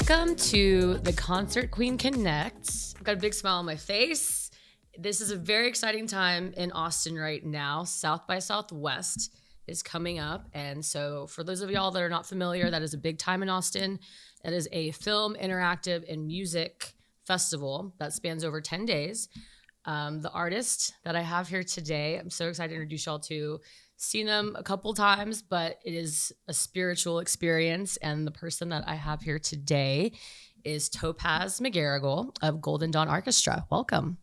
Welcome to the Concert Queen Connects. I've got a big smile on my face. This is a very exciting time in Austin right now. South by Southwest is coming up. And so for those of y'all that are not familiar, that is a big time in Austin. That is a film, interactive, and music festival that spans over 10 days. The artist that I have here today, I'm so excited to introduce y'all to. Seen them a couple times, but it is a spiritual experience. And the person that I have here today is Topaz McGarrigle of Golden Dawn Arkestra. Welcome.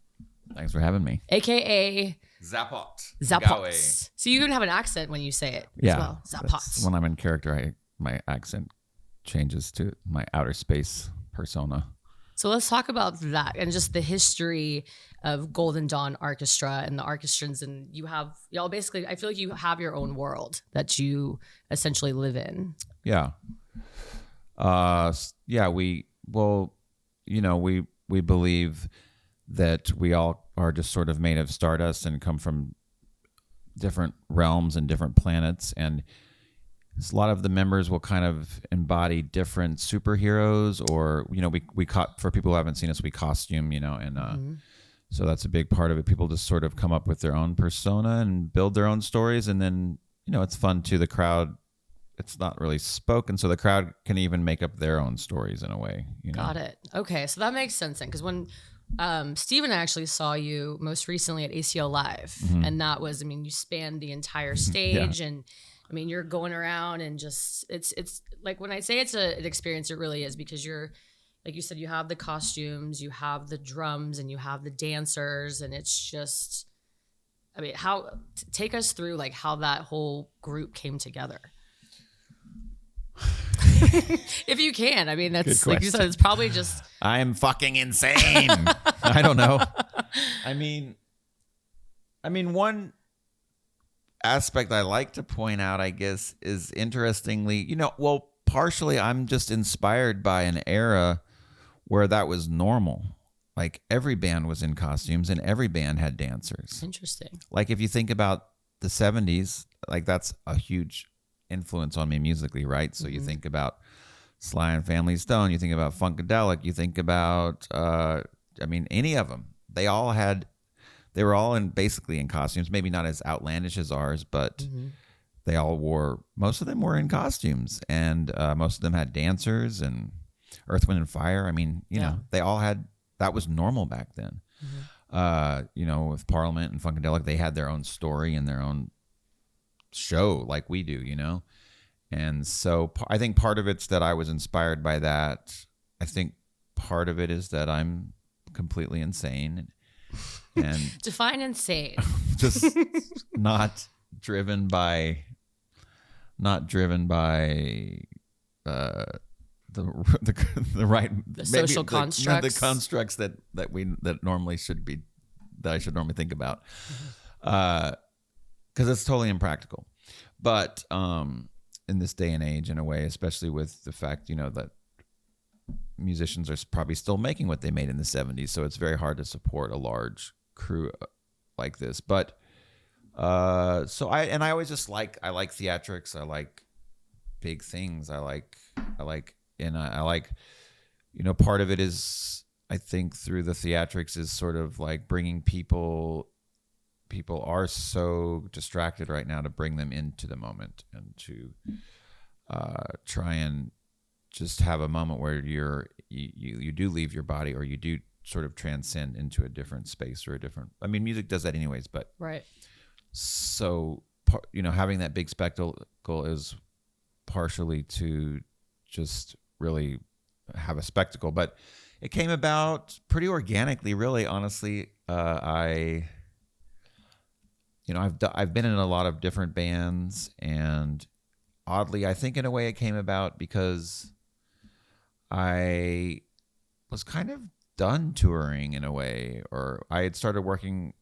Thanks for having me. AKA Zapot. So you even have an accent when you say it Yeah, as well. Zapot. When I'm in character, my accent changes to my outer space persona. So let's talk about that and just the history of Golden Dawn Arkestra and the orchestrons. And y'all basically, I feel like you have your own world that you essentially live in. Yeah. We believe that we all are just sort of made of stardust and come from different realms and different planets. And a lot of the members will kind of embody different superheroes, or, for people who haven't seen us, we costume, and so that's a big part of it. People just sort of come up with their own persona and build their own stories. And then, it's fun too. The crowd, it's not really spoken, so the crowd can even make up their own stories in a way. Got it. Okay, so that makes sense then, because when Steve and I actually saw you most recently at ACL Live, and that was, you spanned the entire stage, and you're going around and just, it's like, when I say it's an experience, it really is, because you're, like you said, you have the costumes, you have the drums, and you have the dancers, and it's just, take us through like how that whole group came together. If you can, that's, like you said, it's probably just, I am fucking insane. I don't know. One aspect I like to point out, I guess, is interestingly, partially I'm just inspired by an era where that was normal. Like, every band was in costumes and every band had dancers. Interesting. Like, if you think about the 70s, like, that's a huge influence on me musically, right? So you think about Sly and Family Stone, you think about Funkadelic, you think about any of them. They were all basically in costumes, maybe not as outlandish as ours, but they all most of them were in costumes, and most of them had dancers, and Earth, Wind and Fire. They all had, that was normal back then. With Parliament and Funkadelic, they had their own story and their own show like we do, And so I think part of it's that I was inspired by that. I think part of it is that I'm completely insane. And define insane. Just not driven by the right, the social constructs, the constructs that I should normally think about, because it's totally impractical. But in this day and age, in a way, especially with the fact that musicians are probably still making what they made in the 70s, so it's very hard to support a large crew like this. But I always just like theatrics. I like big things. I like part of it is, I think, through the theatrics is sort of like bringing people are so distracted right now, to bring them into the moment and to try and just have a moment where you do leave your body, or you do sort of transcend into a different space, or a different, music does that anyways, but right. So, having that big spectacle is partially to just really have a spectacle, but it came about pretty organically, really, honestly. I've been in a lot of different bands, and oddly, I think in a way it came about because I was kind of done touring in a way, or I had started working.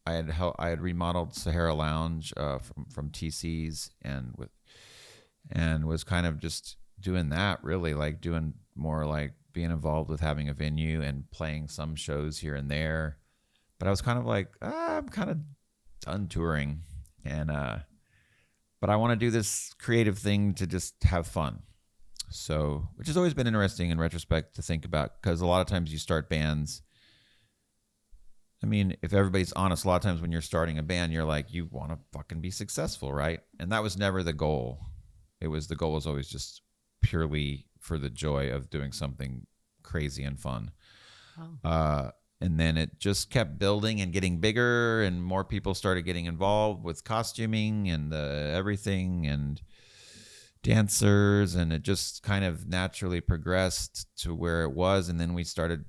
I had remodeled Sahara Lounge from TC's, and was kind of just doing that, really, like doing more like being involved with having a venue and playing some shows here and there. But I was kind of like, I'm kind of done touring, and but I want to do this creative thing to just have fun. So, which has always been interesting in retrospect to think about, because a lot of times you start bands. I mean, if everybody's honest, a lot of times when you're starting a band, you're like, you want to fucking be successful, right? And that was never the goal. The goal was always just purely for the joy of doing something crazy and fun. Wow. And then it just kept building and getting bigger, and more people started getting involved with costuming and everything and dancers, and it just kind of naturally progressed to where it was. And then we started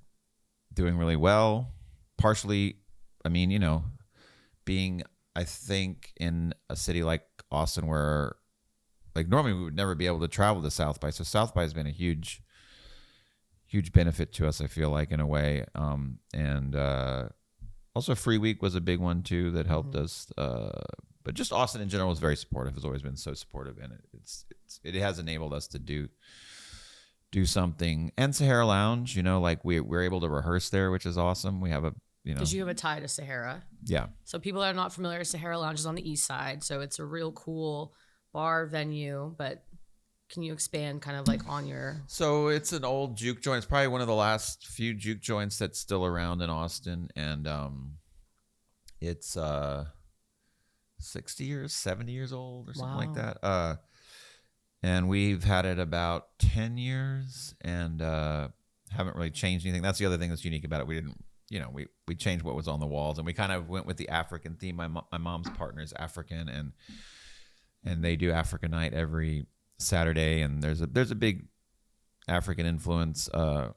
doing really well. Partially, I mean, you know, being, I think, in a city like Austin where, like, normally we would never be able to travel to South by. So South by has been a huge benefit to us, I feel like, in a way. And also Free Week was a big one too that helped us. But just Austin in general was very supportive. Has always been so supportive, and it has enabled us to do something. And Sahara Lounge, you know, like we're able to rehearse there, which is awesome. We have a, you know, because you have a tie to Sahara. Yeah. So people that are not familiar, Sahara Lounge is on the east side, so it's a real cool bar venue. But can you expand kind of like on your? So it's an old juke joint. It's probably one of the last few juke joints that's still around in Austin, and it's 60 years, 70 years old or something like that. And we've had it about 10 years and haven't really changed anything. That's the other thing that's unique about it. We didn't, you know, we changed what was on the walls, and we kind of went with the African theme. My mom's partner is African, and they do African night every Saturday, and there's a big African influence, but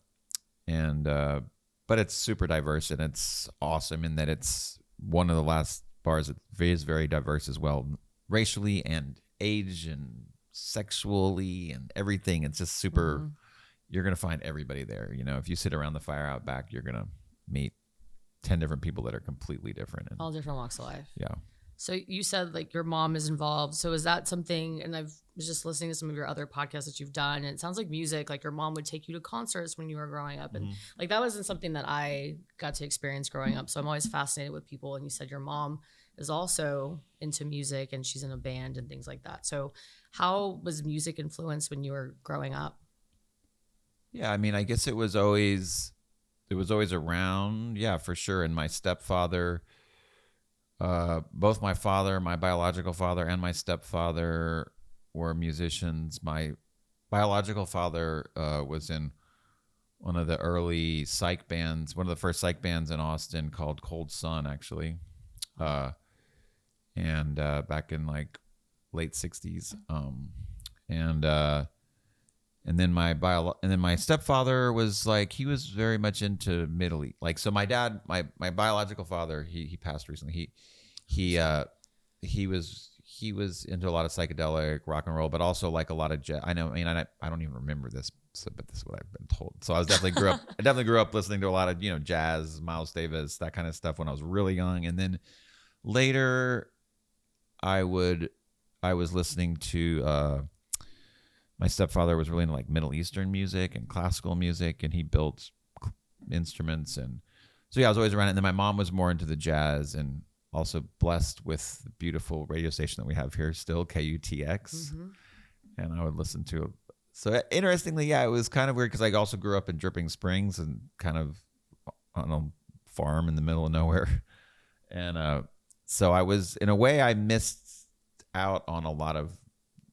it's super diverse, and it's awesome in that it's one of the last bars that is very diverse as well, racially and age and sexually and everything. It's just super. You're gonna find everybody there. You know, if you sit around the fire out back, you're gonna meet 10 different people that are completely different, and all different walks of life. Yeah. So you said like your mom is involved. So is that something? And I was just listening to some of your other podcasts that you've done, and it sounds like music. Like your mom would take you to concerts when you were growing up, and like that wasn't something that I got to experience growing up. So I'm always fascinated with people. And you said your mom is also into music, and she's in a band and things like that. So how was music influenced when you were growing up? Yeah, I mean, I guess it was always around. Yeah, for sure. And my stepfather. Both my father, my biological father, and my stepfather were musicians. My biological father was in one of the early psych bands, one of the first psych bands in Austin called Cold Sun, actually, and back in like late '60s. And then my stepfather was like, he was very much into Middle East. Like, so my dad, my biological father, he passed recently. He was into a lot of psychedelic rock and roll, but also like a lot of jazz. I don't even remember this, but this is what I've been told. So I definitely grew up listening to a lot of, you know, jazz, Miles Davis, that kind of stuff when I was really young. And then later I was listening to, my stepfather was really into like Middle Eastern music and classical music, and he built instruments. And so, yeah, I was always around it. And then my mom was more into the jazz, and also blessed with the beautiful radio station that we have here still, KUTX. And I would listen to it. So interestingly, yeah, it was kind of weird because I also grew up in Dripping Springs and kind of on a farm in the middle of nowhere. And so I was, in a way, I missed out on a lot of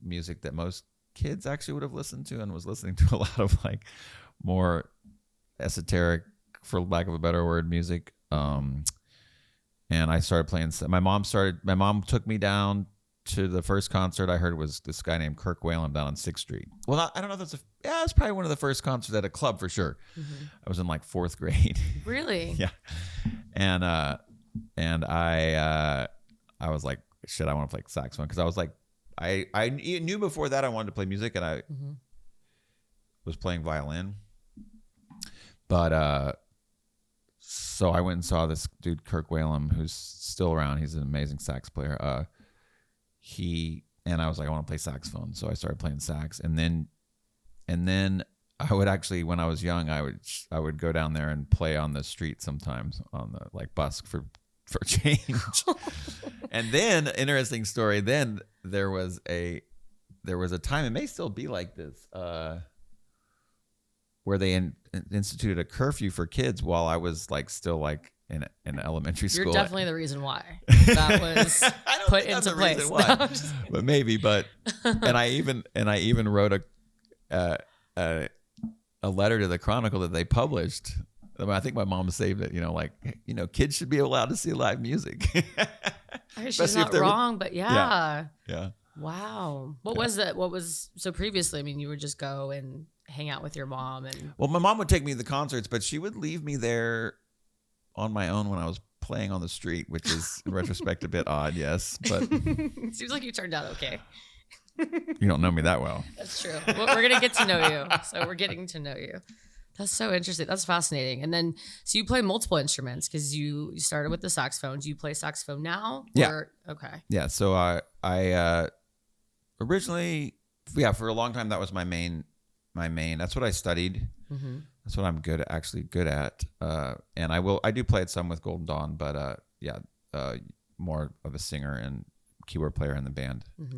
music that most kids actually would have listened to, and was listening to a lot of like more esoteric, for lack of a better word, music. And I started playing. My mom took me down to the first concert I heard was this guy named Kirk Whalum down on 6th Street. Well, I don't know if it's probably one of the first concerts at a club for sure. I was in like 4th grade. Really? Yeah. And I was like, shit, I want to play saxophone, because I was like, I knew before that I wanted to play music, and I was playing violin. But so I went and saw this dude, Kirk Whalum, who's still around. He's an amazing sax player. And I was like, I want to play saxophone. So I started playing sax. And then I would actually, when I was young, I would go down there and play on the street sometimes, on the like busk for change. And then, interesting story, then there was there was a time, it may still be like this, where they instituted a curfew for kids while I was like still like in elementary school. You're definitely the reason why that was put into place. No, but maybe. And I even wrote a letter to the Chronicle that they published. I think my mom saved it. Like kids should be allowed to see live music. She's not wrong, but yeah. Wow. What was that? What was so previously? I mean, you would just go and hang out with your mom, and well, my mom would take me to the concerts, but she would leave me there on my own when I was playing on the street, which is in retrospect a bit odd, yes. But seems like you turned out okay. You don't know me that well. That's true. Well, we're gonna get to know you, so we're getting to know you. That's so interesting. That's fascinating. And then, so you play multiple instruments because you started with the saxophone. Do you play saxophone now? Yeah. Okay. Yeah. So I originally, for a long time that was my main. That's what I studied. Mm-hmm. That's what I'm good at. And I do play it some with Golden Dawn, but more of a singer and keyboard player in the band. Mm-hmm.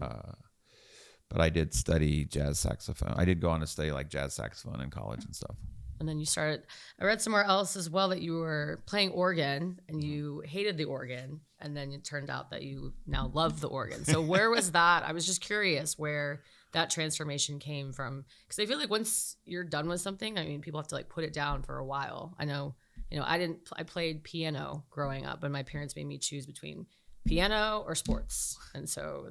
But I did study jazz saxophone. I did go on to study like jazz saxophone in college and stuff. And then I read somewhere else as well that you were playing organ and you hated the organ. And then it turned out that you now love the organ. So where was that? I was just curious where that transformation came from. Because I feel like once you're done with something, I mean, people have to like put it down for a while. I know, I played piano growing up and my parents made me choose between piano or sports. And so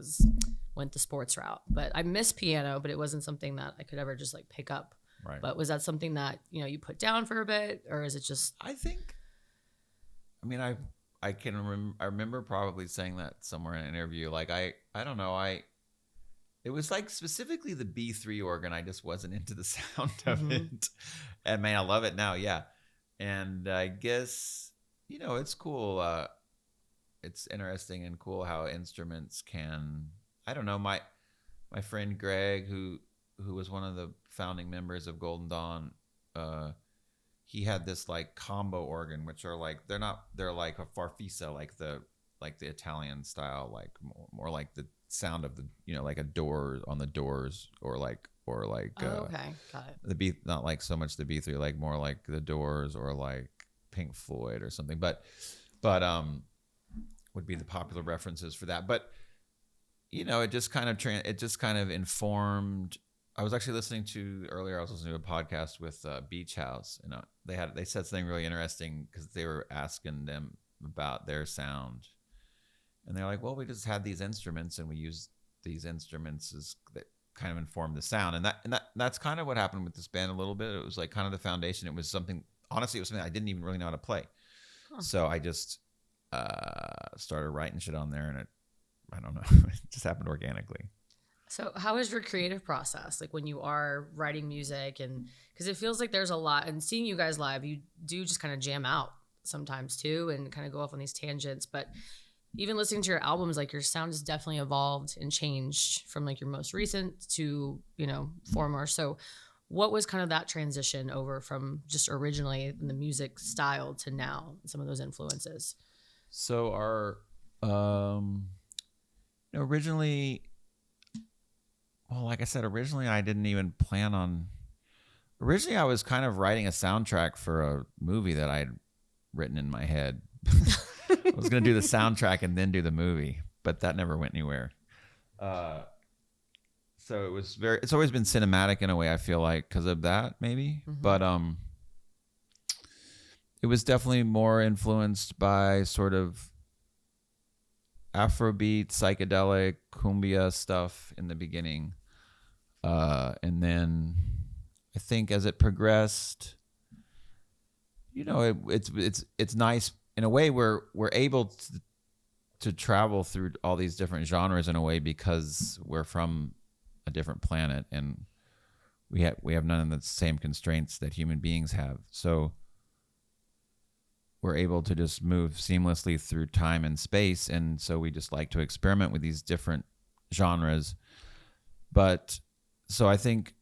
went the sports route. But I miss piano, but it wasn't something that I could ever just like pick up. Right. But was that something that, you put down for a bit, or is it just? I remember probably saying that somewhere in an interview. Like, I don't know. It was like specifically the B3 organ. I just wasn't into the sound of it. And man, I love it now. Yeah. And I guess, it's cool. It's interesting and cool how instruments can, I don't know, my friend Greg, who was one of the founding members of Golden Dawn, he had this like combo organ, which are like, they're like a farfisa, like the Italian style, like more like the sound of the, like a door on the Doors or like, okay, got it. The B, not like so much the B3, like more like the Doors or like Pink Floyd or something, but would be the popular references for that. But, it just kind of informed. I was actually listening to a podcast with Beach House, and they said something really interesting because they were asking them about their sound, and they're like, well, we just had these instruments and we used these instruments that kind of informed the sound, and that's kind of what happened with this band a little bit. It was like kind of the foundation. It was something I didn't even really know how to play, so I just started writing shit on there, and I don't know, it just happened organically. So how is your creative process? Like when you are writing music, and because it feels like there's a lot, and seeing you guys live, you do just kind of jam out sometimes too, and kind of go off on these tangents. But even listening to your albums, like your sound has definitely evolved and changed from like your most recent to, former. So what was kind of that transition over from just originally in the music style to now, some of those influences? So our, originally, well, like I said, originally I didn't even plan on. Originally, I was kind of writing a soundtrack for a movie that I had written in my head. I was going to do the soundtrack and then do the movie, but that never went anywhere. So it was it's always been cinematic in a way, I feel like, because of that, maybe. Mm-hmm. But it was definitely more influenced by sort of Afrobeat, psychedelic, cumbia stuff in the beginning. And then I think as it progressed, it's nice in a way. We're able to travel through all these different genres in a way because we're from a different planet and we have none of the same constraints that human beings have. So we're able to just move seamlessly through time and space. And so we just like to experiment with these different genres. But so I think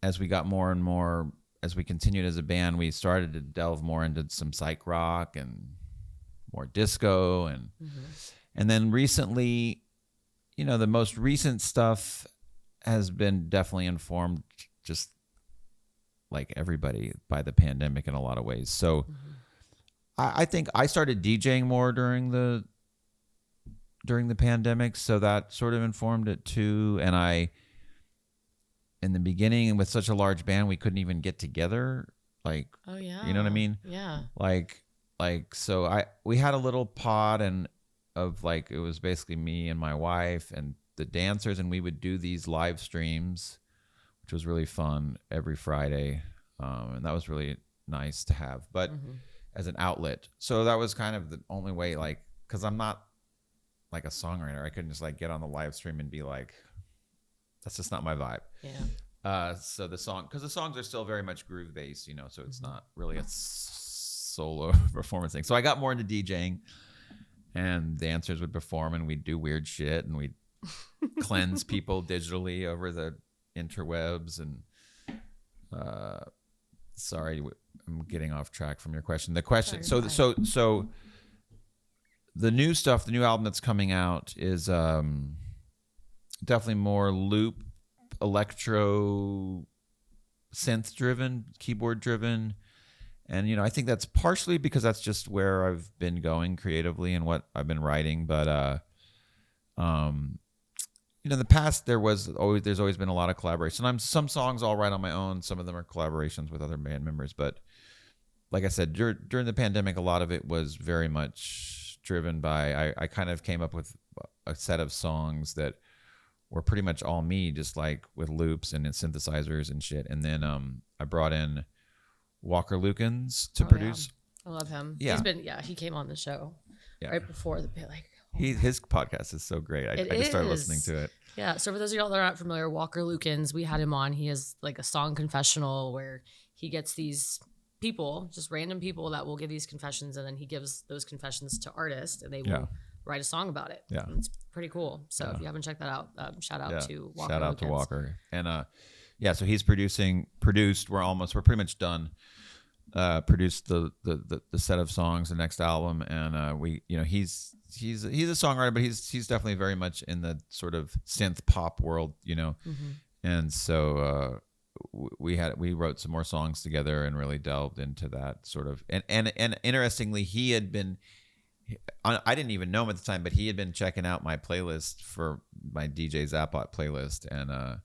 as we got more and more, as we continued as a band, we started to delve more into some psych rock and more disco. And then recently, the most recent stuff has been definitely informed, just like everybody, by the pandemic in a lot of ways. So I think I started DJing more during the pandemic, so that sort of informed it too. And in the beginning, and with such a large band, we couldn't even get together. Like, oh yeah, you know what I mean? Yeah. So we had a little pod it was basically me and my wife and the dancers, and we would do these live streams, which was really fun every Friday. And that was really nice to have, but as an outlet. So that was kind of the only way, like, cause I'm not like a songwriter. I couldn't just like get on the live stream and be like, that's just not my vibe. Yeah. So the songs are still very much groove based, you know, so it's not really a solo performance thing. So I got more into DJing, and dancers would perform, and we'd do weird shit, and we'd cleanse people digitally over the interwebs. And sorry, I'm getting off track from your question. The question, so the new stuff, the new album that's coming out is definitely more loop, electro, synth driven, keyboard driven. And, you know, I think that's partially because that's just where I've been going creatively and what I've been writing. But, you know, in the past, there's always been a lot of collaboration. Some songs I'll write on my own. Some of them are collaborations with other band members. But like I said, during the pandemic, a lot of it was very much driven by, I kind of came up with a set of songs that were pretty much all me, just like with loops and synthesizers and shit. And then I brought in Walker Lukens to produce. Yeah. I love him. Yeah. He came on the show right before the like. His podcast is so great. I just started listening to it. Yeah. So for those of y'all that are not familiar, Walker Lukens, we had him on. He has like a song confessional where he gets these people, just random people that will give these confessions, and then he gives those confessions to artists, and they will write a song about it. Yeah. And it's pretty cool. So if you haven't checked that out, shout out to Walker. Shout out Lukens. to Walker. And so he's produced. We're pretty much done. Produced the set of songs, the next album, and he's a songwriter, but he's definitely very much in the sort of synth pop world, you know. And so we wrote some more songs together and really delved into that sort of. And interestingly, I didn't even know him at the time, but he had been checking out my playlist for my DJ Zapot playlist, and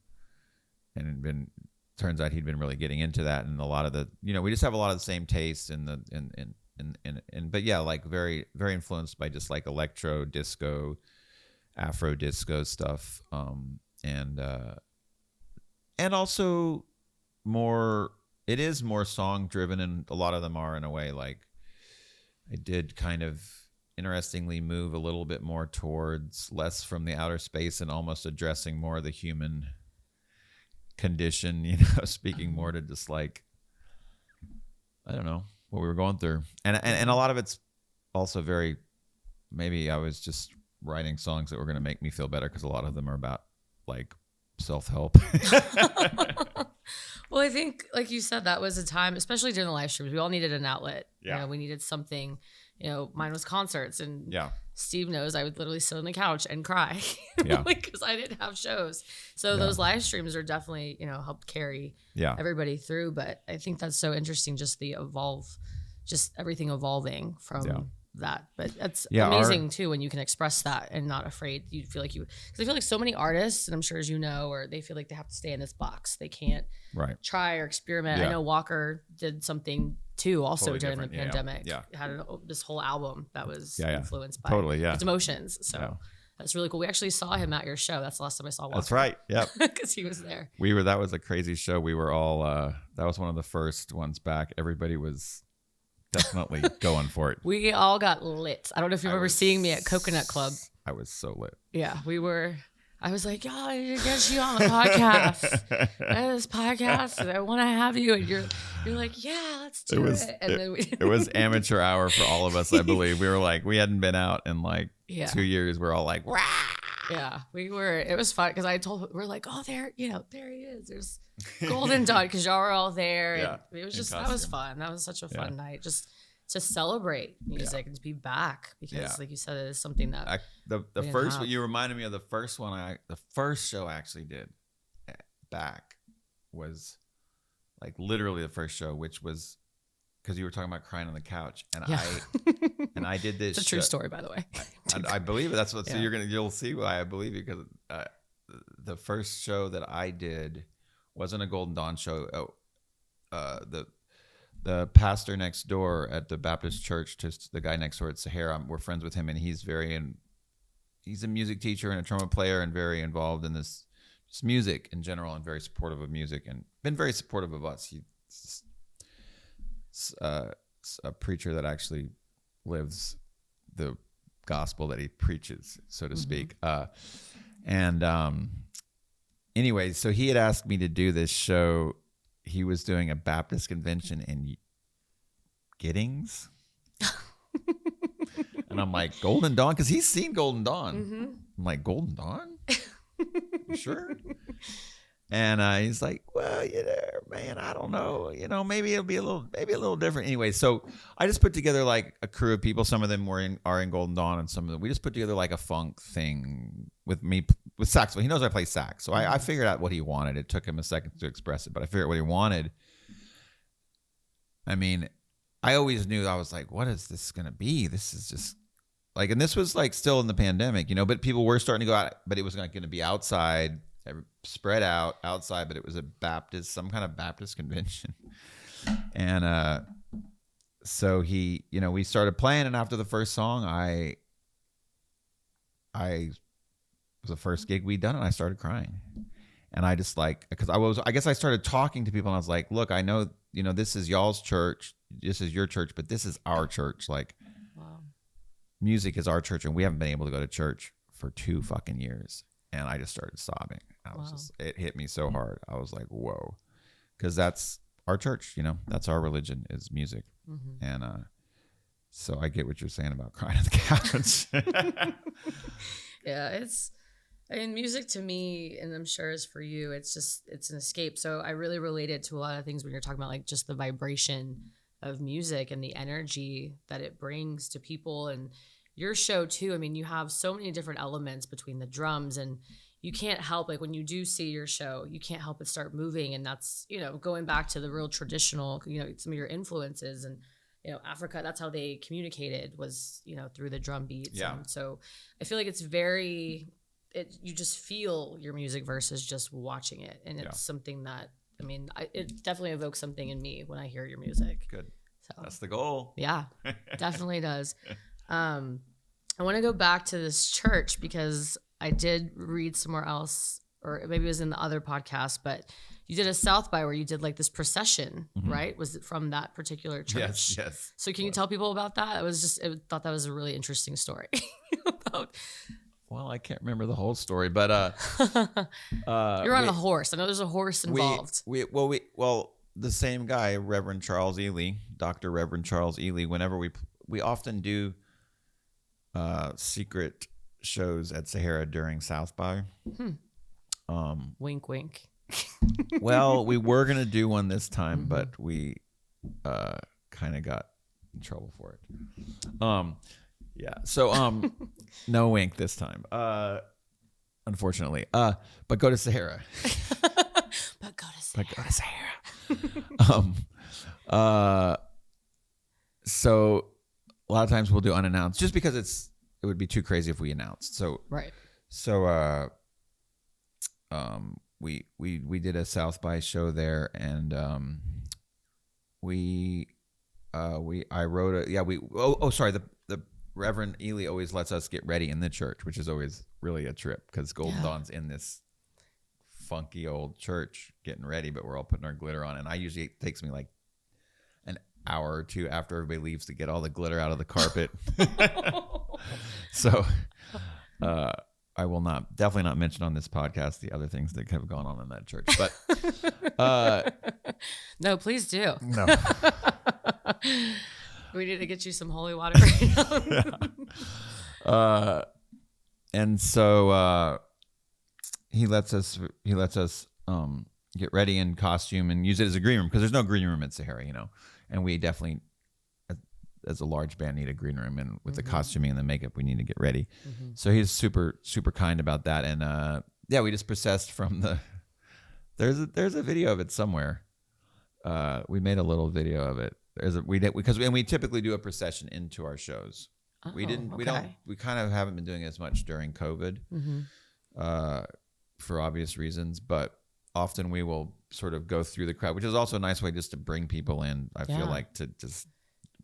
turns out he'd been really getting into that, and a lot of the, you know, we just have a lot of the same tastes but yeah, like very, very influenced by just like electro, disco, Afro disco stuff, and also it is more song driven, and a lot of them are in a way. Like I did kind of interestingly move a little bit more towards less from the outer space and almost addressing more of the human condition, you know, speaking more to just like, I don't know, what we were going through. And a lot of it's also very, maybe I was just writing songs that were going to make me feel better, because a lot of them are about like self-help. Well, I think, like you said, that was a time, especially during the live streams, we all needed an outlet. Yeah. You know, we needed something. You know, mine was concerts, and yeah. Steve knows I would literally sit on the couch and cry because I didn't have shows. So those live streams are definitely, you know, helped carry everybody through. But I think that's so interesting, just just everything evolving from that. But that's amazing too, when you can express that and not afraid. You feel like because I feel like so many artists, and I'm sure as you know, or they feel like they have to stay in this box. They can't try or experiment. I know Walker did something too, also totally during the pandemic. Had this whole album that was influenced by its emotions. So that's really cool. We actually saw him at your show. That's the last time I saw Walker. That's right. Yep. Because he was there. That was a crazy show. We were all that was one of the first ones back. Everybody was definitely going for it. We all got lit. I don't know if you remember seeing me at Coconut Club. I was so lit. Yeah, we were. I was like, I need to get you on the podcast. I have this podcast, and I want to have you. And you're like, yeah, let's do it. And then it was amateur hour for all of us, I believe. We were like, we hadn't been out in like 2 years. We're all like, rah! Yeah, we were. It was fun because I told we're like, oh, there he is. There's Golden Dawn, because y'all were all there. Yeah, and it was just that was fun. That was such a fun night. Just to celebrate music and to be back, because like you said, it is something that the first one, you reminded me of the first one the first show I actually did. back was like literally the first show, which was because you were talking about crying on the couch, and I did this. It's a true story, by the way. I believe it. That's what. So you'll see why I believe it, because the first show that I did wasn't a Golden Dawn show. The pastor next door at the Baptist church, just the guy next door at Sahara, we're friends with him, and he's a music teacher and a trumpet player, and very involved in this just music in general, and very supportive of music, and been very supportive of us. He's a preacher that actually lives the gospel that he preaches, so to speak. Anyway, so he had asked me to do this show. He was doing a Baptist convention in Giddings. And I'm like, Golden Dawn? Because he's seen Golden Dawn. I'm like, Golden Dawn? You sure? And he's like, well, man, I don't know. Maybe it'll be a little different. Anyway, so I just put together like a crew of people. Some of them are in Golden Dawn, and some of them, we just put together like a funk thing with me with saxophone. He knows I play sax. So I figured out what he wanted. It took him a second to express it, but I figured out what he wanted. I mean, I always knew, I was like, what is this going to be? This is just like, and this was like still in the pandemic, but people were starting to go out, but it was not going to be outside, spread out outside, but it was some kind of Baptist convention. And so we started playing, and after the first song, I was the first gig we'd done, and I started crying. And I just because I guess I started talking to people, and I was like, look, I know, this is y'all's church, this is your church, but this is our church. Like, wow. Music is our church, and we haven't been able to go to church for 2 fucking years. And I just started sobbing. It hit me so hard. I was like, whoa, because that's our church, that's our religion, is music. And so I get what you're saying about crying on the couch. Yeah, music to me, and I'm sure is for you, it's an escape. So I really related to a lot of things when you're talking about like just the vibration of music and the energy that it brings to people. And your show too, I mean, you have so many different elements between the drums, and you can't help, like when you do see your show, you can't help but start moving. And that's, going back to the real traditional, some of your influences, and Africa, that's how they communicated, was through the drum beats. Yeah. And so I feel like you just feel your music versus just watching it. And it's something that, it definitely evokes something in me when I hear your music. Good. So that's the goal. Yeah, definitely does. I want to go back to this church, because I did read somewhere else, or maybe it was in the other podcast, but you did a South by where you did like this procession, right? Was it from that particular church? Yes. So can you tell people about that? I thought that was a really interesting story. Well, I can't remember the whole story, but you're on a horse. I know there's a horse involved. Well, the same guy, Reverend Charles Ely, Dr. Reverend Charles Ely. Whenever we often do secret shows at Sahara during South by. Wink, wink. Well, we were gonna do one this time, but we kind of got in trouble for it. Yeah. So no wink this time. Unfortunately. But go to Sahara. But go to Sahara. So a lot of times we'll do unannounced, just because it would be too crazy if we announced. So right. So we did a South by show there, and the Reverend Ely always lets us get ready in the church, which is always really a trip, because Golden Dawn's in this funky old church getting ready, but we're all putting our glitter on. And it takes me like an hour or two after everybody leaves to get all the glitter out of the carpet. So I will definitely not mention on this podcast the other things that have gone on in that church. But no, please do. No. We need to get you some holy water right now. And so he lets us get ready in costume and use it as a green room, because there's no green room at Sahara, and we definitely, as a large band, need a green room, and with the costuming and the makeup, we need to get ready. So he's super, super kind about that. And we just processed from There's a video of it somewhere. We made a little video of it. We typically do a procession into our shows. Oh, We kind of haven't been doing it as much during COVID, for obvious reasons, but often we will sort of go through the crowd, which is also a nice way just to bring people in. I feel like to just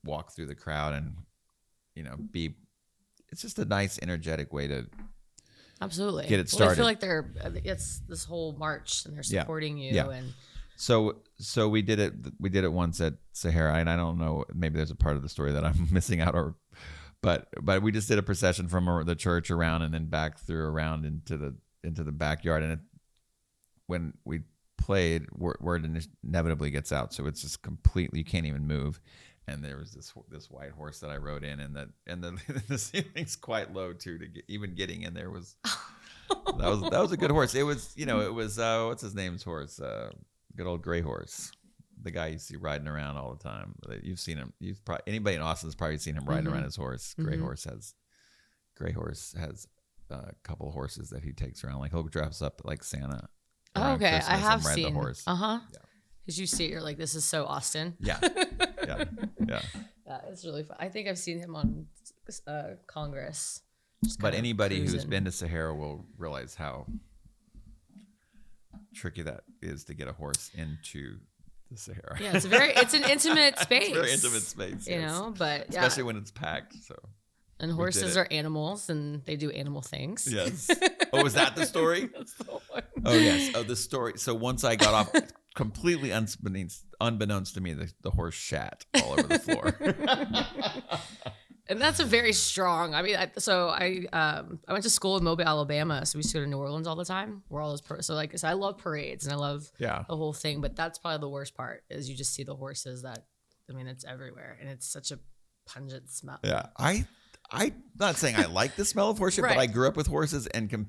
walk through the crowd and, it's just a nice energetic way to absolutely get it started. I feel like it's this whole march and they're supporting you. Yeah. And so we did it once at Sahara, and I don't know, maybe there's a part of the story that I'm missing out, but we just did a procession from the church around and then back through around into the backyard, and when we played, word inevitably gets out, so it's just completely, you can't even move. And there was this white horse that I rode in, and the ceiling's quite low too. Even getting in there was that was a good horse. It was what's his name's horse, good old gray horse, the guy you see riding around all the time. You've seen him. Anybody in Austin's probably seen him riding around his horse. Gray horse has a couple of horses that he takes around. Like he'll dress up like Santa. Oh, okay, I have seen the horse. Yeah. Because you see it, you're like, this is so Austin. Yeah. It's really fun. I think I've seen him on Congress. But anybody who's been to Sahara will realize how tricky that is to get a horse into the Sahara. Yeah, it's an intimate space. It's a very intimate space, but especially when it's packed. So. And horses are animals, and they do animal things. Yes. Oh, was that the story? That's the one. Oh, yes. Oh, the story. So once I got off, completely unbeknownst to me, the horse shat all over the floor. And that's a very strong. I mean, I went to school in Mobile, Alabama, so we used to go to New Orleans all the time. Where all those so I love parades and I love the whole thing, but that's probably the worst part is you just see the horses it's everywhere, and it's such a pungent smell. Yeah, I'm not saying I like the smell of horse shit, but I grew up with horses, and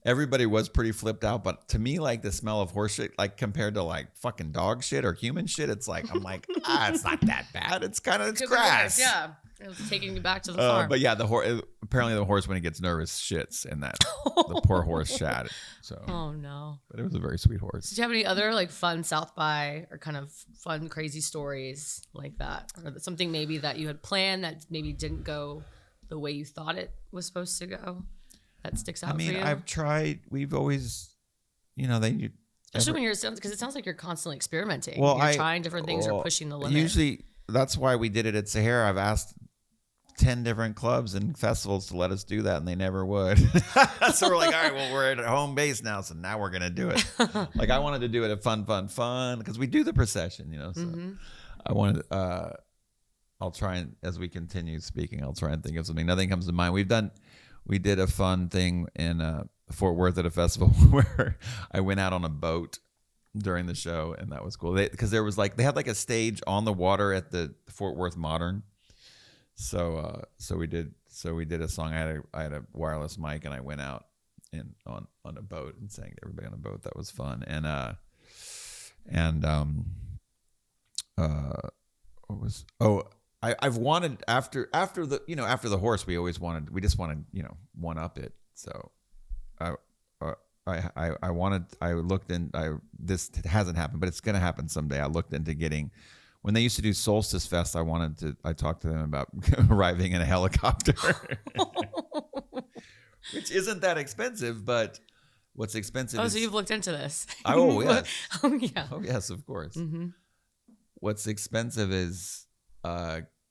everybody was pretty flipped out. But to me, like the smell of horse shit, like compared to like fucking dog shit or human shit, it's like, I'm like, it's not that bad. It's grass. Yeah. It was taking you back to the farm. But yeah, apparently the horse, when it gets nervous, shits, and the poor horse shat. So. Oh no. But it was a very sweet horse. Did you have any other like fun South by or kind of fun crazy stories like that, or something maybe that you had planned that maybe didn't go the way you thought it was supposed to go? That sticks out. I mean, for you? I've tried. We've always, especially when because it sounds like you're constantly experimenting. Well, you're trying different things or pushing the limit. Usually, that's why we did it at Sahara. I've asked 10 different clubs and festivals to let us do that, and they never would. So we're like, all right, well, we're at home base now, so now we're gonna do it. Like I wanted to do it at fun because we do the procession, so I wanted I'll try and, as we continue speaking, I'll try and think of something. Nothing comes to mind. We did a fun thing in Fort Worth at a festival where I went out on a boat during the show, and that was cool because there was they had a stage on the water at the Fort Worth Modern. So we did a song. I had a wireless mic, and I went out on a boat and sang to everybody on a boat. That was fun. I've wanted after the horse, we just wanted one up it. So this hasn't happened, but it's gonna happen someday. I looked into getting. When they used to do Solstice Fest, I talked to them about arriving in a helicopter, which isn't that expensive, but what's expensive so you've looked into this. Oh, yes. Oh, yeah. Oh, yes, of course. Mm-hmm. What's expensive is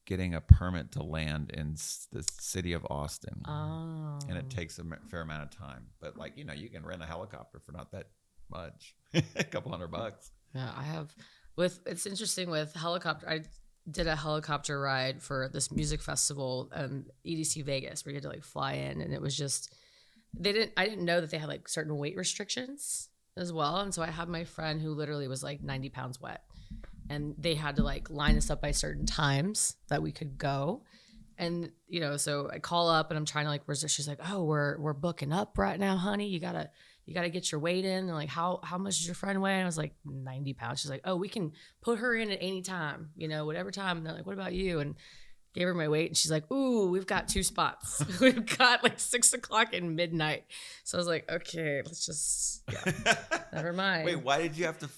getting a permit to land in the city of Austin. Oh. And it takes a fair amount of time. But, you can rent a helicopter for not that much, a couple $100. Yeah, I have... It's interesting with helicopter. I did a helicopter ride for this music festival, EDC Vegas, where you had to fly in, and it was just I didn't know that they had certain weight restrictions as well, and so I had my friend who literally was 90 pounds wet, and they had to line us up by certain times that we could go, and so I call up and I'm trying to reserve. She's like, oh, we're booking up right now, honey. You gotta get your weight in. And how much does your friend weigh? And I was 90 pounds. She's like, oh, we can put her in at any time, whatever time. And they're like, what about you? And gave her my weight, and she's like, "Ooh, we've got 2 spots. We've got like 6 o'clock and midnight." So I was like, "Okay, let's just never mind." Wait, why did you have to?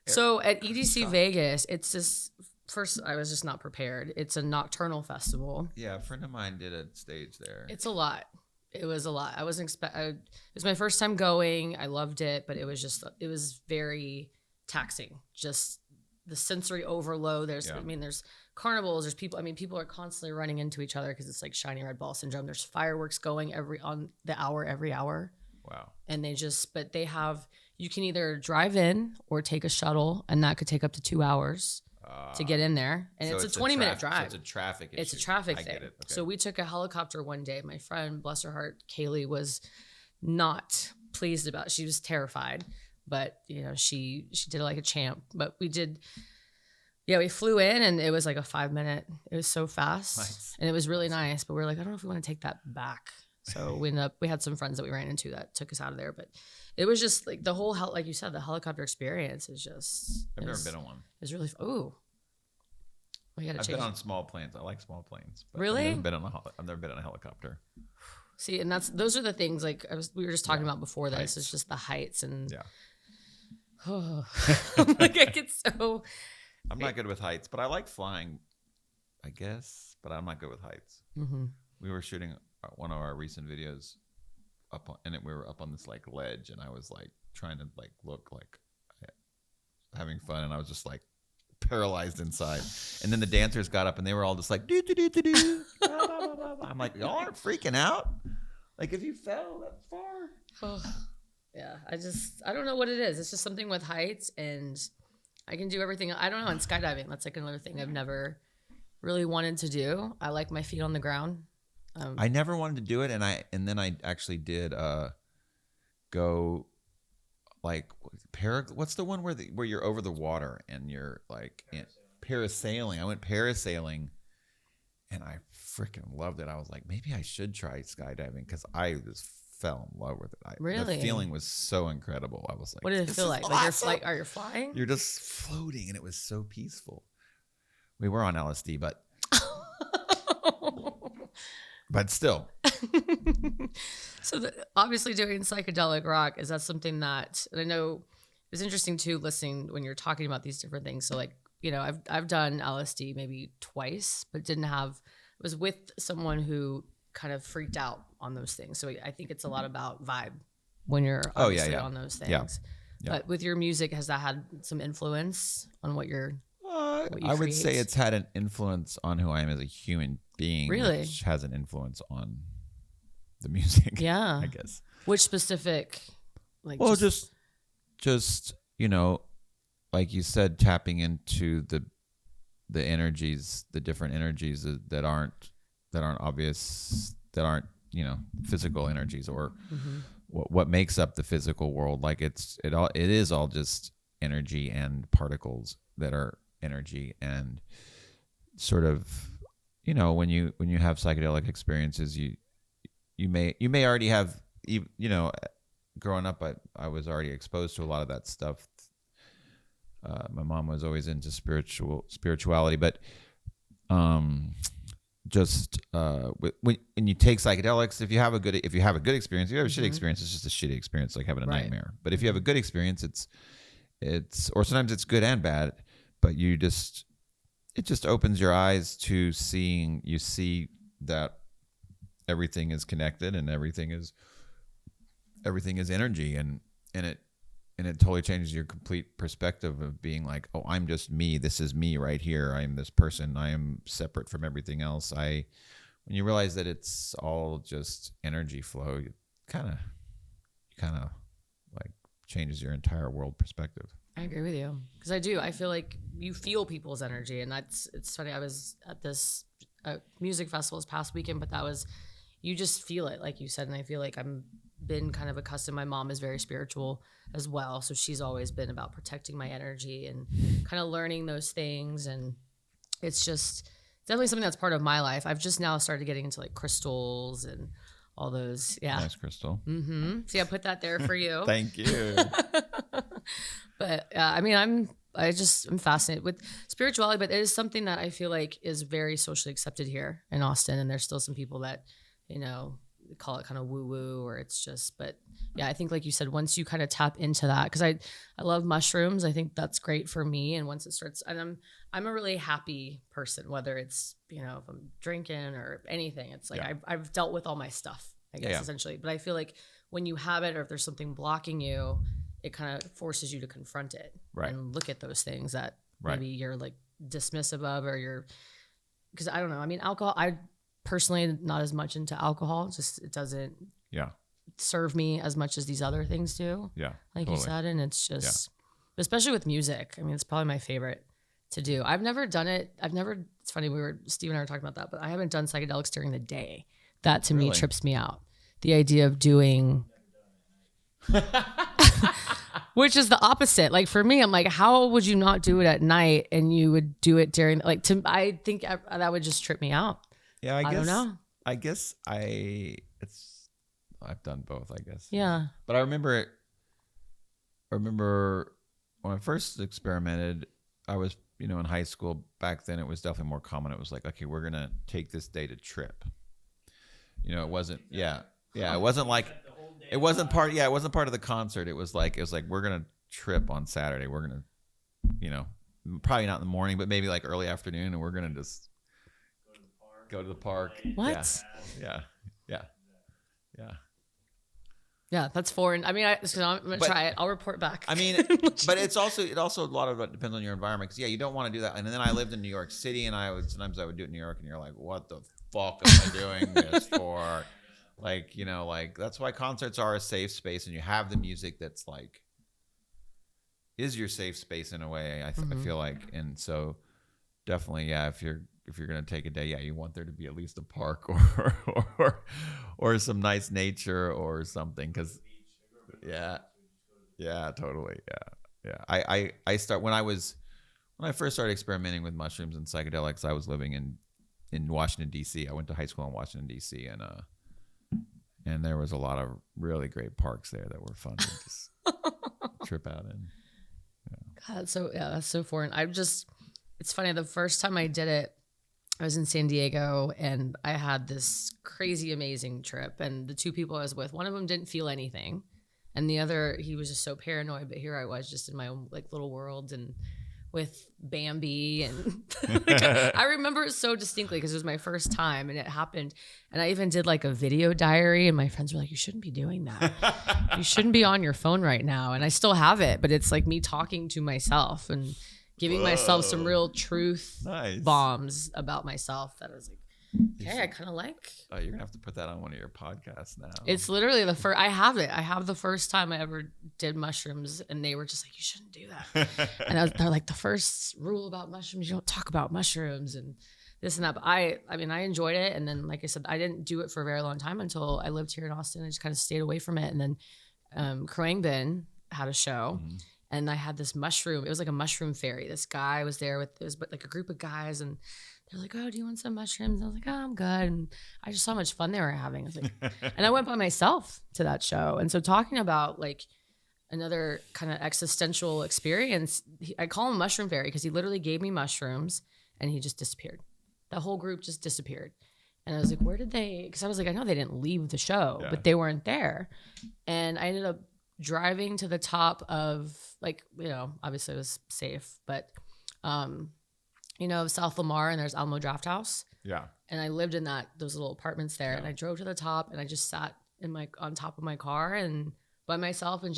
So at EDC Vegas, it's this. First, I was just not prepared. It's a nocturnal festival. Yeah, a friend of mine did a stage there. It's a lot. It was a lot. I wasn't it was my first time going. I loved it, but it was very taxing. Just the sensory overload. There's carnivals. There's people. I mean, people are constantly running into each other because it's like shiny red ball syndrome. There's fireworks going every hour. Wow. And you can either drive in or take a shuttle, and that could take up to 2 hours to get in there. And so it's a 20-minute drive. So it's a traffic issue. It's a traffic thing. Okay. So we took a helicopter one day. My friend, bless her heart, Kaylee, was not pleased about it. She was terrified, but she did it like a champ. But we flew in, and it was like a 5-minute. It was so fast. Nice. And it was really nice. But we were like, I don't know if we want to take that back. So we had some friends that we ran into that took us out of there. But it was just like the whole, like you said, the helicopter experience is just. I've never been on one. It's really, ooh. I've been on small planes. I like small planes. But really? I've never been on a helicopter. See, and those are the things like we were just talking about before this. Heights. It's just the heights and like I get so. I'm not good with heights, but I like flying, I guess. But I'm not good with heights. Mm-hmm. We were shooting one of our recent videos we were up on this like ledge, and I was like trying to like look like having fun, and I was just like paralyzed inside. And then the dancers got up, and they were all just like do do do do do. I'm like, y'all aren't freaking out? Like if you fell that far? Yeah, I don't know what it is. It's just something with heights, and I can do everything. I don't know. And skydiving, that's like another thing I've never really wanted to do. I like my feet on the ground. I never wanted to do it, and then I actually did go like what's the one where you're over the water and you're like parasailing. I went parasailing, and I freaking loved it. I was like, maybe I should try skydiving because I just fell in love with it. Really? The feeling was so incredible. I was like, what did it feel like? Awesome. Like are you flying? You're just floating, and it was so peaceful. We were on LSD, but. But still. So obviously doing psychedelic rock, is that something that, and I know it was interesting too, listening when you're talking about these different things. So like, I've done LSD maybe twice, but was with someone who kind of freaked out on those things. So I think it's a lot about vibe when you're obviously on those things. Yeah. But with your music, has that had some influence on what you're I would say it's had an influence on who I am as a human being. Really? Which has an influence on the music. Yeah. I guess. Which specific? Like, well, just like you said, tapping into the energies, the different energies that aren't obvious, that aren't physical energies, or what makes up the physical world. Like it is all just energy and particles that are energy, and sort of when you have psychedelic experiences, you may already have, growing up I was already exposed to a lot of that stuff. My mom was always into spirituality, but just when you take psychedelics, if you have a good experience, if you have a shitty experience, it's just a shitty experience, like having a nightmare. But if you have a good experience, it's or sometimes it's good and bad, but it just opens your eyes to you see that everything is connected, and everything is energy, and it totally changes your complete perspective of being like, oh, I'm just me. This is me right here. I am this person. I am separate from everything else. When you realize that it's all just energy flow, you kind of like changes your entire world perspective. I agree with you, because I feel like you feel people's energy, and it's funny. I was at this music festival this past weekend, but you just feel it, like you said, and I feel like I'm been kind of accustomed. My mom is very spiritual as well, so she's always been about protecting my energy and kind of learning those things, and it's definitely something that's part of my life. I've just now started getting into like crystals and all those. Yeah, nice crystal. See, I put that there for you. Thank you. But I mean, I'm fascinated with spirituality, but it is something that I feel like is very socially accepted here in Austin. And there's still some people that, call it kind of woo woo, or it's just, but yeah, I think like you said, once you kind of tap into that, cause I love mushrooms. I think that's great for me. And once it starts, and I'm a really happy person, whether it's, if I'm drinking or anything, it's like, I've dealt with all my stuff, I guess, essentially. But I feel like when you have it, or if there's something blocking you, it kind of forces you to confront it and look at those things that maybe you're like dismissive of, or because I don't know. I mean, alcohol, I personally not as much into alcohol. Just it doesn't serve me as much as these other things do. Yeah, like totally. You said, and it's just, especially with music. I mean, it's probably my favorite to do. I've never done it. It's funny. Steve and I were talking about that, but I haven't done psychedelics during the day. That to me trips me out. The idea of doing, which is the opposite. Like for me, I'm like, how would you not do it at night and you would do it during, I think that would just trip me out. Yeah, I don't know. I guess I've done both, I guess. Yeah. But I remember when I first experimented, I was, in high school. Back then it was definitely more common. It was like, okay, we're going to take this day to trip. It wasn't, it wasn't like, it wasn't part of the concert. It was like, we're going to trip on Saturday. We're going to, probably not in the morning, but maybe like early afternoon, and we're going to just go to the park. What? Yeah. Yeah, that's foreign. I mean, I'm going to try it. I'll report back. I mean, but it also a lot of it depends on your environment. Because you don't want to do that. And then I lived in New York City, and sometimes I would do it in New York, and you're like, what the fuck am I doing this for? Like, that's why concerts are a safe space, and you have the music that's like, is your safe space in a way. I feel like, and so definitely, if you're gonna take a day, you want there to be at least a park or some nice nature or something. Because totally, I start when I first started experimenting with mushrooms and psychedelics. I was living in Washington D.C. I went to high school in Washington D.C. and there was a lot of really great parks there that were fun to just trip out in. God, that's so foreign. It's funny. The first time I did it, I was in San Diego, and I had this crazy, amazing trip. And the two people I was with, one of them didn't feel anything, and the other, he was just so paranoid. But here I was, just in my own little world, and with Bambi, and I remember it so distinctly because it was my first time, and it happened. And I even did a video diary, and my friends were like, "You shouldn't be doing that. You shouldn't be on your phone right now." And I still have it, but it's like me talking to myself and giving myself some real truth bombs about myself that I was like, okay, I kind of like. Oh, you're going to have to put that on one of your podcasts now. It's literally the first, I have it. I have the first time I ever did mushrooms, and they were just like, you shouldn't do that. And they're like, the first rule about mushrooms, you don't talk about mushrooms and this and that. But I enjoyed it. And then, like I said, I didn't do it for a very long time until I lived here in Austin. I just kind of stayed away from it. And then Kroangbin had a show. Mm-hmm. And I had this mushroom. It was like a mushroom fairy. This guy was there but like a group of guys, and they're like, "Oh, do you want some mushrooms?" And I was like, "Oh, I'm good." And I just saw how much fun they were having. I was like, and I went by myself to that show. And so talking about another kind of existential experience, I call him mushroom fairy because he literally gave me mushrooms and he just disappeared. The whole group just disappeared. And I was like, where did they? Because I was like, I know they didn't leave the show, but they weren't there. And I ended up driving to the top of obviously it was safe, but South Lamar, and there's Alamo Draft House. Yeah. And I lived in those little apartments there, and I drove to the top, and I just sat on top of my car and by myself and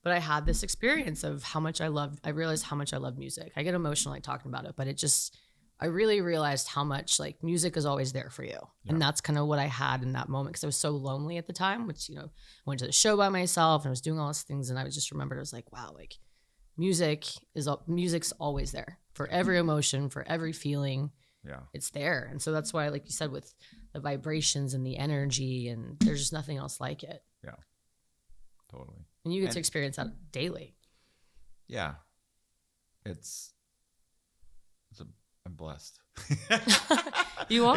I had this experience of I realized how much I love music. I get emotional talking about it, but I really realized how much music is always there for you. Yeah. And that's kind of what I had in that moment, because I was so lonely at the time, which, I went to the show by myself and I was doing all these things. And I just remembered, I was like, wow, music's always there for every emotion, for every feeling. Yeah. It's there. And so that's why, like you said, with the vibrations and the energy, and there's just nothing else like it. Yeah, totally. And you get to experience that daily. Yeah. I'm blessed. You are.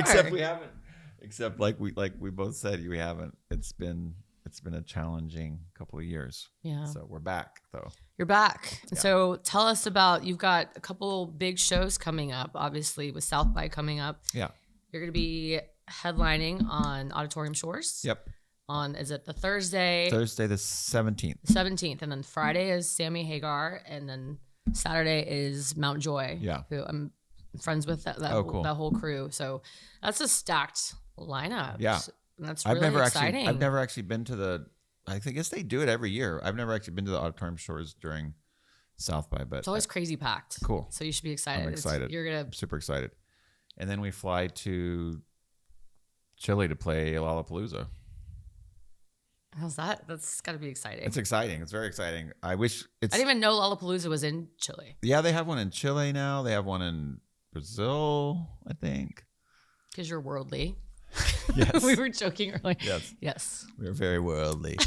Except like we both said, we haven't. It's been it's been a challenging couple of years. Yeah. So we're back though. You're back. Yeah. So tell us about, you've got a couple big shows coming up, obviously with South by coming up. Yeah. You're going to be headlining on Auditorium Shores. Yep. Is it the Thursday? Thursday the 17th. 17th. And then Friday is Sammy Hagar. And then Saturday is Mount Joy. Yeah. Who I'm friends with that whole crew. So that's a stacked lineup. Yeah. And that's really exciting. I've never actually been to I guess they do it every year. I've never actually been to the Auditorium Shores during South by, but it's always crazy packed. Cool. So you should be excited. I'm excited. I'm super excited. And then we fly to Chile to play Lollapalooza. How's that? That's got to be exciting. It's exciting. It's very exciting. I didn't even know Lollapalooza was in Chile. Yeah, they have one in Chile now. They have one in Brazil, I think. Because you're worldly. Yes. We were joking earlier. Yes. We're very worldly.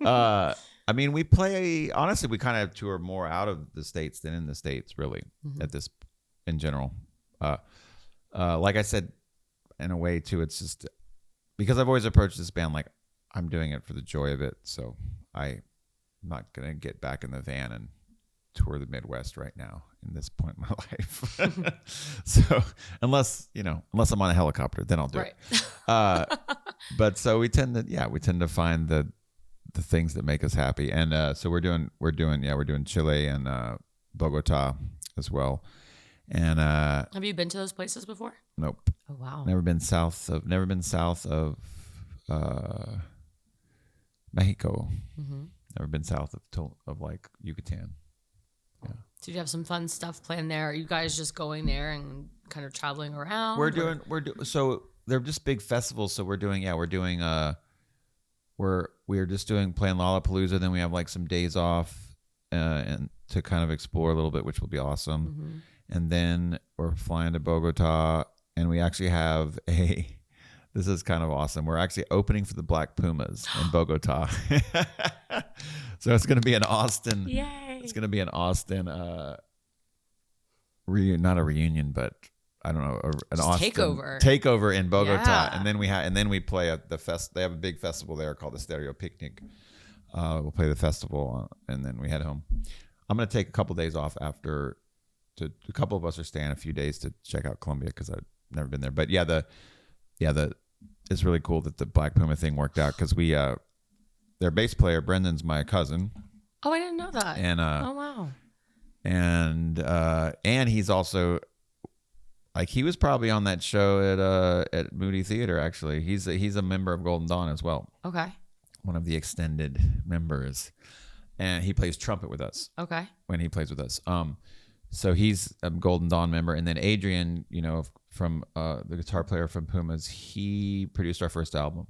I mean, we play, honestly, we kind of tour more out of the States than in the States, really, in general. Like I said, in a way, too, it's just because I've always approached this band like I'm doing it for the joy of it. So I'm not going to get back in the van and tour the Midwest right now in this point in my life. So unless I'm on a helicopter, then I'll do it. But so we tend to find the things that make us happy. And so we're doing Chile and Bogota as well. And have you been to those places before? Nope. Oh wow. Never been south of Mexico. Mm-hmm. Never been south of like Yucatan. Yeah. So you have some fun stuff planned there. Are you guys just going there and kind of traveling around? So they're just big festivals. So we're just playing Lollapalooza. Then we have like some days off and to kind of explore a little bit, which will be awesome. Mm-hmm. And then we're flying to Bogota, and we actually have this is kind of awesome. We're actually opening for the Black Pumas in Bogota. So it's going to be an Austin. Yay. It's going to be an Austin not a reunion, but I don't know, an just Austin takeover in Bogota. Yeah. And then we play at the fest. They have a big festival there called the Stereo Picnic. We'll play the festival and then we head home. I'm going to take a couple days off after. A couple of us are staying a few days to check out Colombia because I've never been there. But it's really cool that the Black Puma thing worked out because their bass player Brendan's my cousin. Oh, I didn't know that. And oh wow. And he's also like he was probably on that show at Moody Theater. Actually, he's a member of Golden Dawn as well. Okay. One of the extended members, and he plays trumpet with us. Okay. When he plays with us, so he's a Golden Dawn member, and then Adrian, from the guitar player from Pumas, he produced our first album.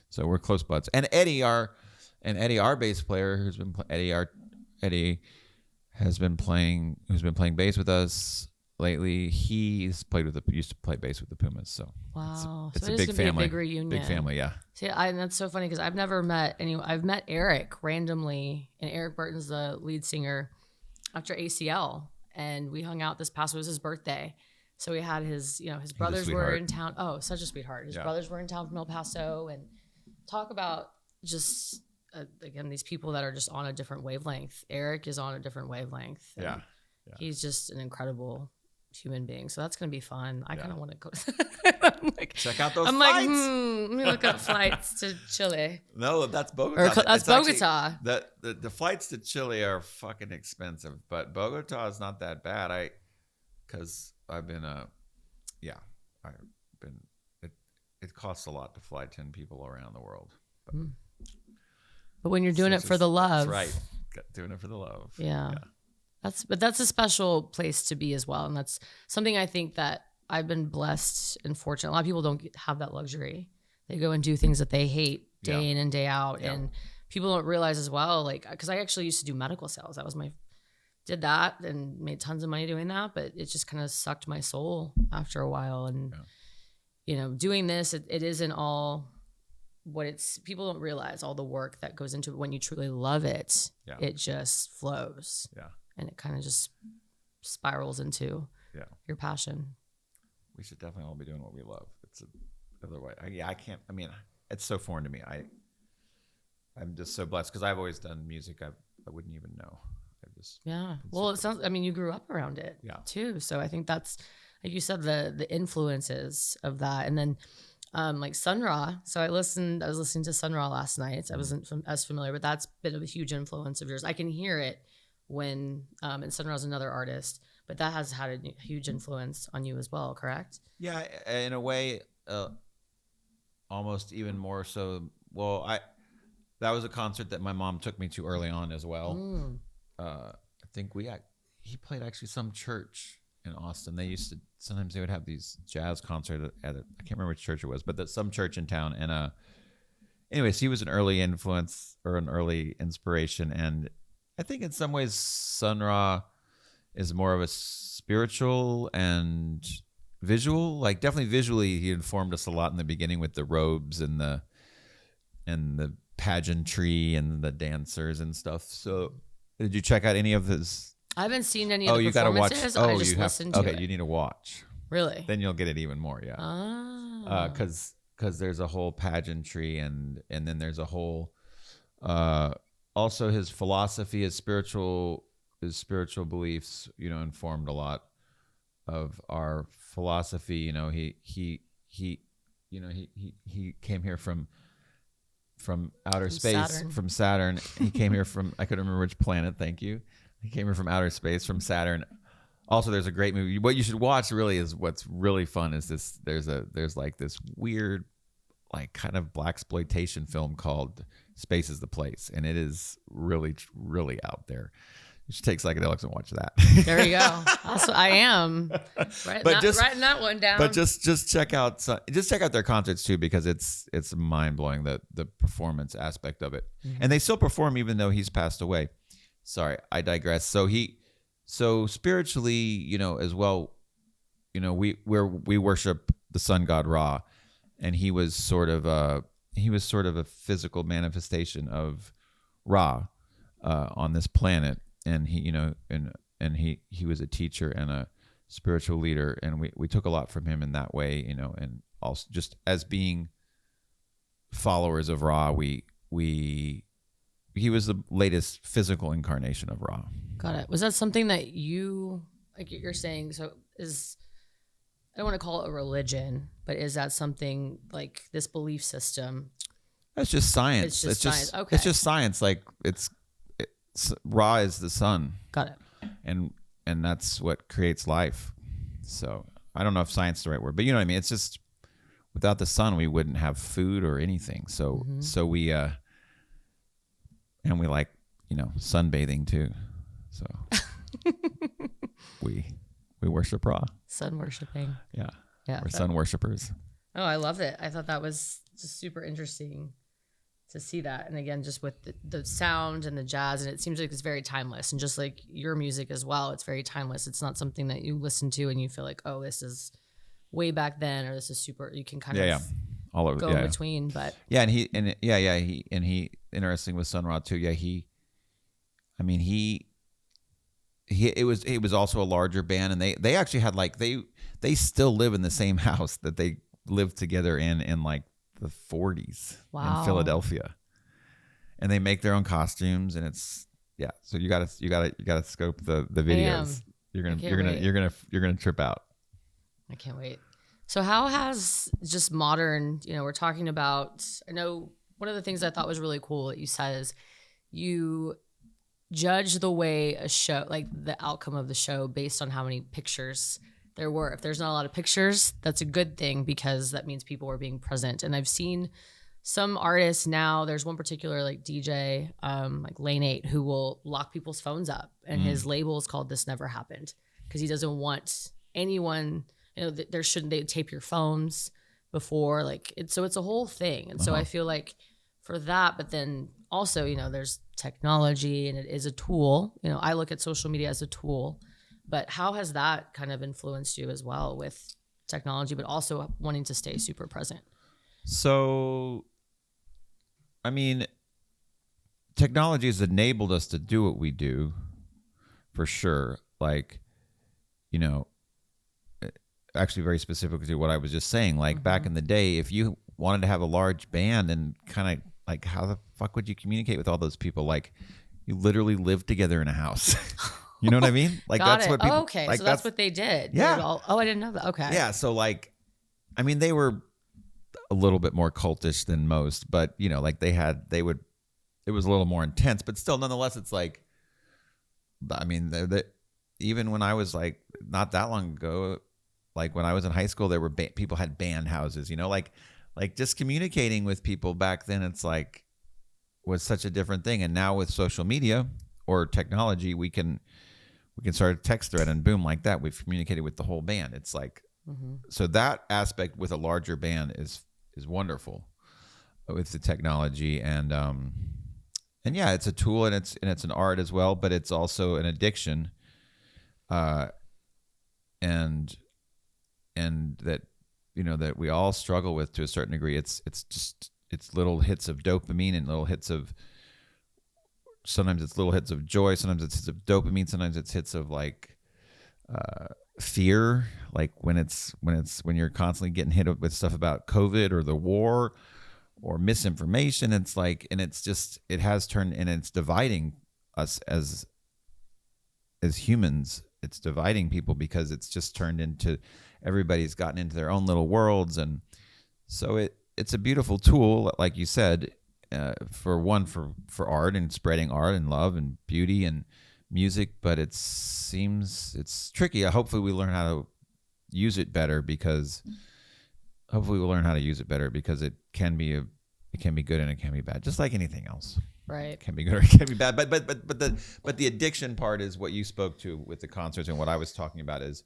So we're close buds. And Eddie, our bass player, who's been Eddie has been playing bass with us lately. Used to play bass with the Pumas. So wow, it's a big family, a big reunion, big family, yeah. See, and that's so funny because I've never met anyone. I've met Eric randomly, and Eric Burton's the lead singer. After ACL, and we hung out this past. It was his birthday, so we had his brothers were in town. Oh, such a sweetheart. His brothers were in town from El Paso, and talk about just again these people that are just on a different wavelength. Eric is on a different wavelength. Yeah. He's just an incredible human being. So that's gonna be fun. I kind of want to go. Check out those. I'm flights. Let me look up flights to Chile. No, that's Bogota. That's Bogota. Actually, the flights to Chile are fucking expensive, but Bogota is not that bad. Because I've been it costs a lot to fly 10 people around the world. But when you're doing it for the love, that's right. Doing it for the love. Yeah. That's a special place to be as well, and that's something I think that I've been blessed and fortunate. A lot of people don't have that luxury. They go and do things that they hate day in and day out, and people don't realize as well. Like, because I actually used to do medical sales. Did that and made tons of money doing that, but it just kind of sucked my soul after a while. And doing this, it isn't all what it's. People don't realize all the work that goes into it. When you truly love it, it just flows. Yeah. And it kind of just spirals into your passion. We should definitely all be doing what we love. It's otherwise, I can't. I mean, it's so foreign to me. I'm just so blessed because I've always done music. I wouldn't even know. Yeah. Well, it sounds, I mean, you grew up around it too. So I think that's, like you said, the influences of that. And then like Sun Ra. So I was listening to Sun Ra last night. I wasn't as familiar, but that's been a huge influence of yours. I can hear it when, and Sun Ra's another artist, but that has had a huge influence on you as well, correct? Yeah, in a way, almost even more so. Well, that was a concert that my mom took me to early on as well. I think he played actually some church in Austin. Sometimes they would have these jazz concerts at I can't remember which church it was, but some church in town. And anyways, he was an early influence or an early inspiration. And I think in some ways, Sun Ra is more of a spiritual and visual. Like definitely visually, he informed us a lot in the beginning with the robes and the pageantry and the dancers and stuff. So did you check out any of his? I haven't seen any of the performances. I just listened to it. Okay, you need to watch. Really? Then you'll get it even more, yeah. Ah. Because there's a whole pageantry and then there's a whole also his philosophy, his spiritual beliefs, informed a lot of our philosophy. He came here from outer space, from Saturn. He came here from, I couldn't remember which planet. Thank you. He came here from outer space, from Saturn. Also, there's a great movie. What you should watch really is what's really fun is this. There's like this weird, like kind of blaxploitation film called Space is the Place. And it is really, really out there. You should take psychedelics and watch that. There you go. Also, I am writing that one down. But just check out their concerts too, because it's mind blowing, the performance aspect of it. Mm-hmm. And they still perform even though he's passed away. Sorry, I digress. So spiritually, as well, we worship the sun god Ra, and he was sort of a physical manifestation of Ra on this planet. And he, and he was a teacher and a spiritual leader, and we took a lot from him in that way, and also just as being followers of Ra, he was the latest physical incarnation of Ra. Got it. Was that something that you, like you're saying, I don't want to call it a religion, but is that something like this belief system? That's just science. It's just science. Okay. It's just science. Like Ra is the sun. Got it. And that's what creates life. So I don't know if science is the right word, but you know what I mean? It's just without the sun, we wouldn't have food or anything. So, so we, and we like, sunbathing too. So we worship Ra. Sun worshiping. Yeah. We're sun worshipers. Oh, I love it. I thought that was just super interesting to see that. And again, just with the sound and the jazz, and it seems like it's very timeless. And just like your music as well, it's very timeless. It's not something that you listen to and you feel like, oh, this is way back then, or this is super, you can kind of all over go in between. But he interesting with Sun Ra too. Yeah, it was also a larger band, and they actually had like they still live in the same house that they lived together in like the 40s in Philadelphia, and they make their own costumes, and it's so you gotta scope the videos. You're gonna trip out. I can't wait. So how has just modern, we're talking about, I know one of the things I thought was really cool that you said is you judge the way a show, like the outcome of the show, based on how many pictures there were. If there's not a lot of pictures, that's a good thing, because that means people were being present. And I've seen some artists now, there's one particular like DJ, like Lane 8, who will lock people's phones up, and his label is called This Never Happened, because he doesn't want anyone, they tape your phones before, like so it's a whole thing. And so I feel like for that, but then also, there's technology, and it is a tool. I look at social media as a tool. But how has that kind of influenced you as well with technology, but also wanting to stay super present? So, I mean, technology has enabled us to do what we do, for sure. Like, actually very specifically to what I was just saying, like back in the day, if you wanted to have a large band and kind of like how the fuck would you communicate with all those people? Like you literally live together in a house. You know what I mean? Like Got that's it. what people, okay. like So that's what they did. Yeah. I didn't know that. Okay. Yeah. So like, I mean, they were a little bit more cultish than most, but you know, like it was a little more intense, but still nonetheless, it's like, I mean, even when I was like, not that long ago, like when I was in high school, there were people had band houses, you know, like just communicating with people back then, it's like was such a different thing. And now with social media or technology, we can start a text thread and boom, like that, we've communicated with the whole band. It's like, so that aspect with a larger band is wonderful with the technology. And yeah, it's a tool and it's an art as well, but it's also an addiction. And that, you know, that we all struggle with to a certain degree. It's little hits of dopamine and little hits of, sometimes it's little hits of joy, sometimes it's hits of dopamine, sometimes it's hits of like fear, like when you're constantly getting hit with stuff about COVID or the war or misinformation. It's like, and it's just, it has turned, and it's dividing us as humans. It's dividing people because it's just turned into, everybody's gotten into their own little worlds. And so it's a beautiful tool, like you said, for art and spreading art and love and beauty and music, but it's tricky. Hopefully we learn how to use it better, because it can be good and it can be bad, just like anything else. Right. It can be good or it can be bad. But the addiction part is what you spoke to with the concerts, and what I was talking about is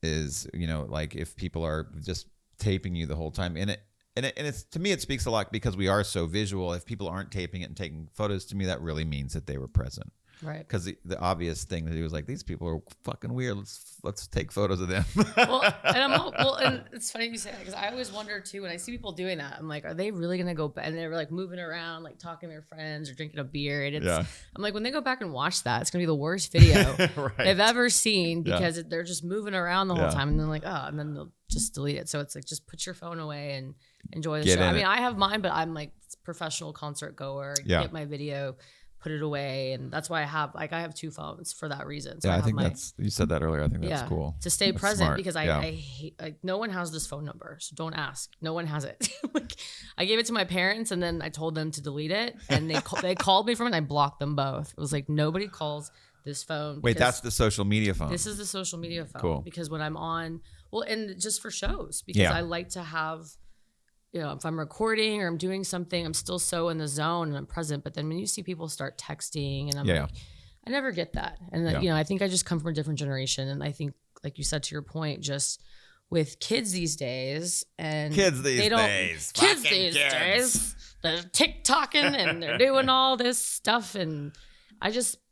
you know, like if people are just taping you the whole time, and it's, to me, it speaks a lot because we are so visual. If people aren't taping it and taking photos, to me that really means that they were present. Right. Because the obvious thing that he was like, these people are fucking weird. Let's take photos of them. And it's funny you say that, because I always wonder too, when I see people doing that, I'm like, are they really gonna go back? And they're like moving around, like talking to their friends or drinking a beer. And I'm like, when they go back and watch that, it's gonna be the worst video Right. they've ever seen, because they're just moving around the whole time, and then like, and then they'll just delete it. So it's like, just put your phone away and enjoy the show. I mean, I have mine, but I'm like professional concert goer. Get my video, put it away, and that's why I have 2 phones for that reason. So I think you said that earlier. I think that's cool to stay present, smart. because I hate, like, no one has this phone number, so don't ask. No one has it. Like, I gave it to my parents, and then I told them to delete it, and they called me from it, and I blocked them both. It was like, nobody calls this phone. Wait, that's the social media phone. This is the social media phone. Cool. Because when I'm on, and just for shows, because I like to have, you know, if I'm recording or I'm doing something, I'm still so in the zone and I'm present. But then when you see people start texting, and I'm like, I never get that. And that, you know, I think I just come from a different generation. And I think, like you said, to your point, just with kids these days, and kids these days, they're TikToking and they're doing all this stuff. And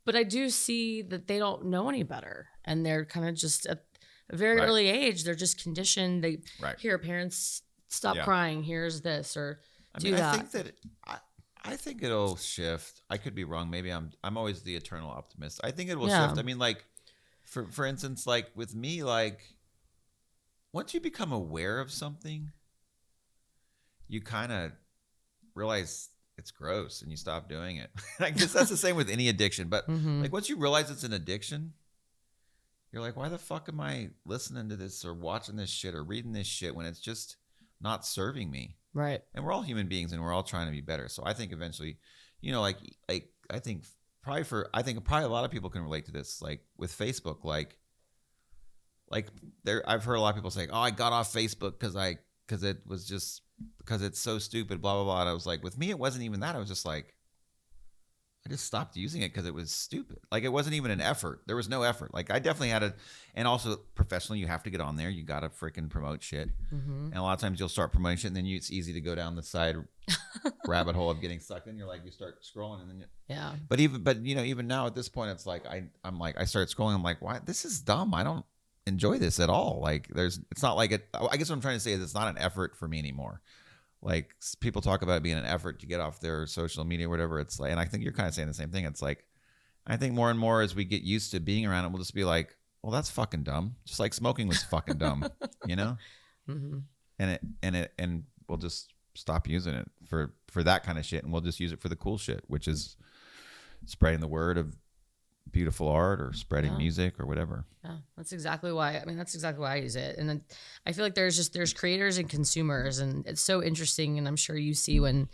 but I do see that they don't know any better. And they're kind of just at a very early age, they're just conditioned. They hear parents stop crying, here's this, or do that. I think it'll shift. I could be wrong. Maybe I'm always the eternal optimist. I think it will shift. I mean, like, for instance, like with me, like once you become aware of something, you kind of realize it's gross and you stop doing it. I guess that's the same with any addiction. But like once you realize it's an addiction, you're like, why the fuck am I listening to this or watching this shit or reading this shit when it's just not serving me? Right. And we're all human beings and we're all trying to be better. So I think eventually, you know, like I think probably a lot of people can relate to this, like with Facebook, like there, I've heard a lot of people say, oh, I got off Facebook because it's so stupid, blah, blah, blah. And I was like, with me, it wasn't even that. I was just like, I just stopped using it because it was stupid. Like, it wasn't even an effort. There was no effort. Like, I definitely had and also professionally, you have to get on there. You got to freaking promote shit. And a lot of times you'll start promoting shit, and then it's easy to go down the side rabbit hole of getting sucked in. You're like, you start scrolling, and then But even now at this point, it's like, I start scrolling. I'm like, why? This is dumb. I don't enjoy this at all. Like, it's not like it. I guess what I'm trying to say is it's not an effort for me anymore. Like, people talk about it being an effort to get off their social media or whatever. It's like, and I think you're kind of saying the same thing. It's like, I think more and more as we get used to being around it, we'll just be like, well, that's fucking dumb. Just like smoking was fucking dumb, you know? And we'll just stop using it for that kind of shit, and we'll just use it for the cool shit, which is spreading the word of beautiful art or spreading music or whatever. Yeah, that's exactly why. I mean, that's exactly why I use it. And then I feel like there's creators and consumers, and it's so interesting. And I'm sure you see when,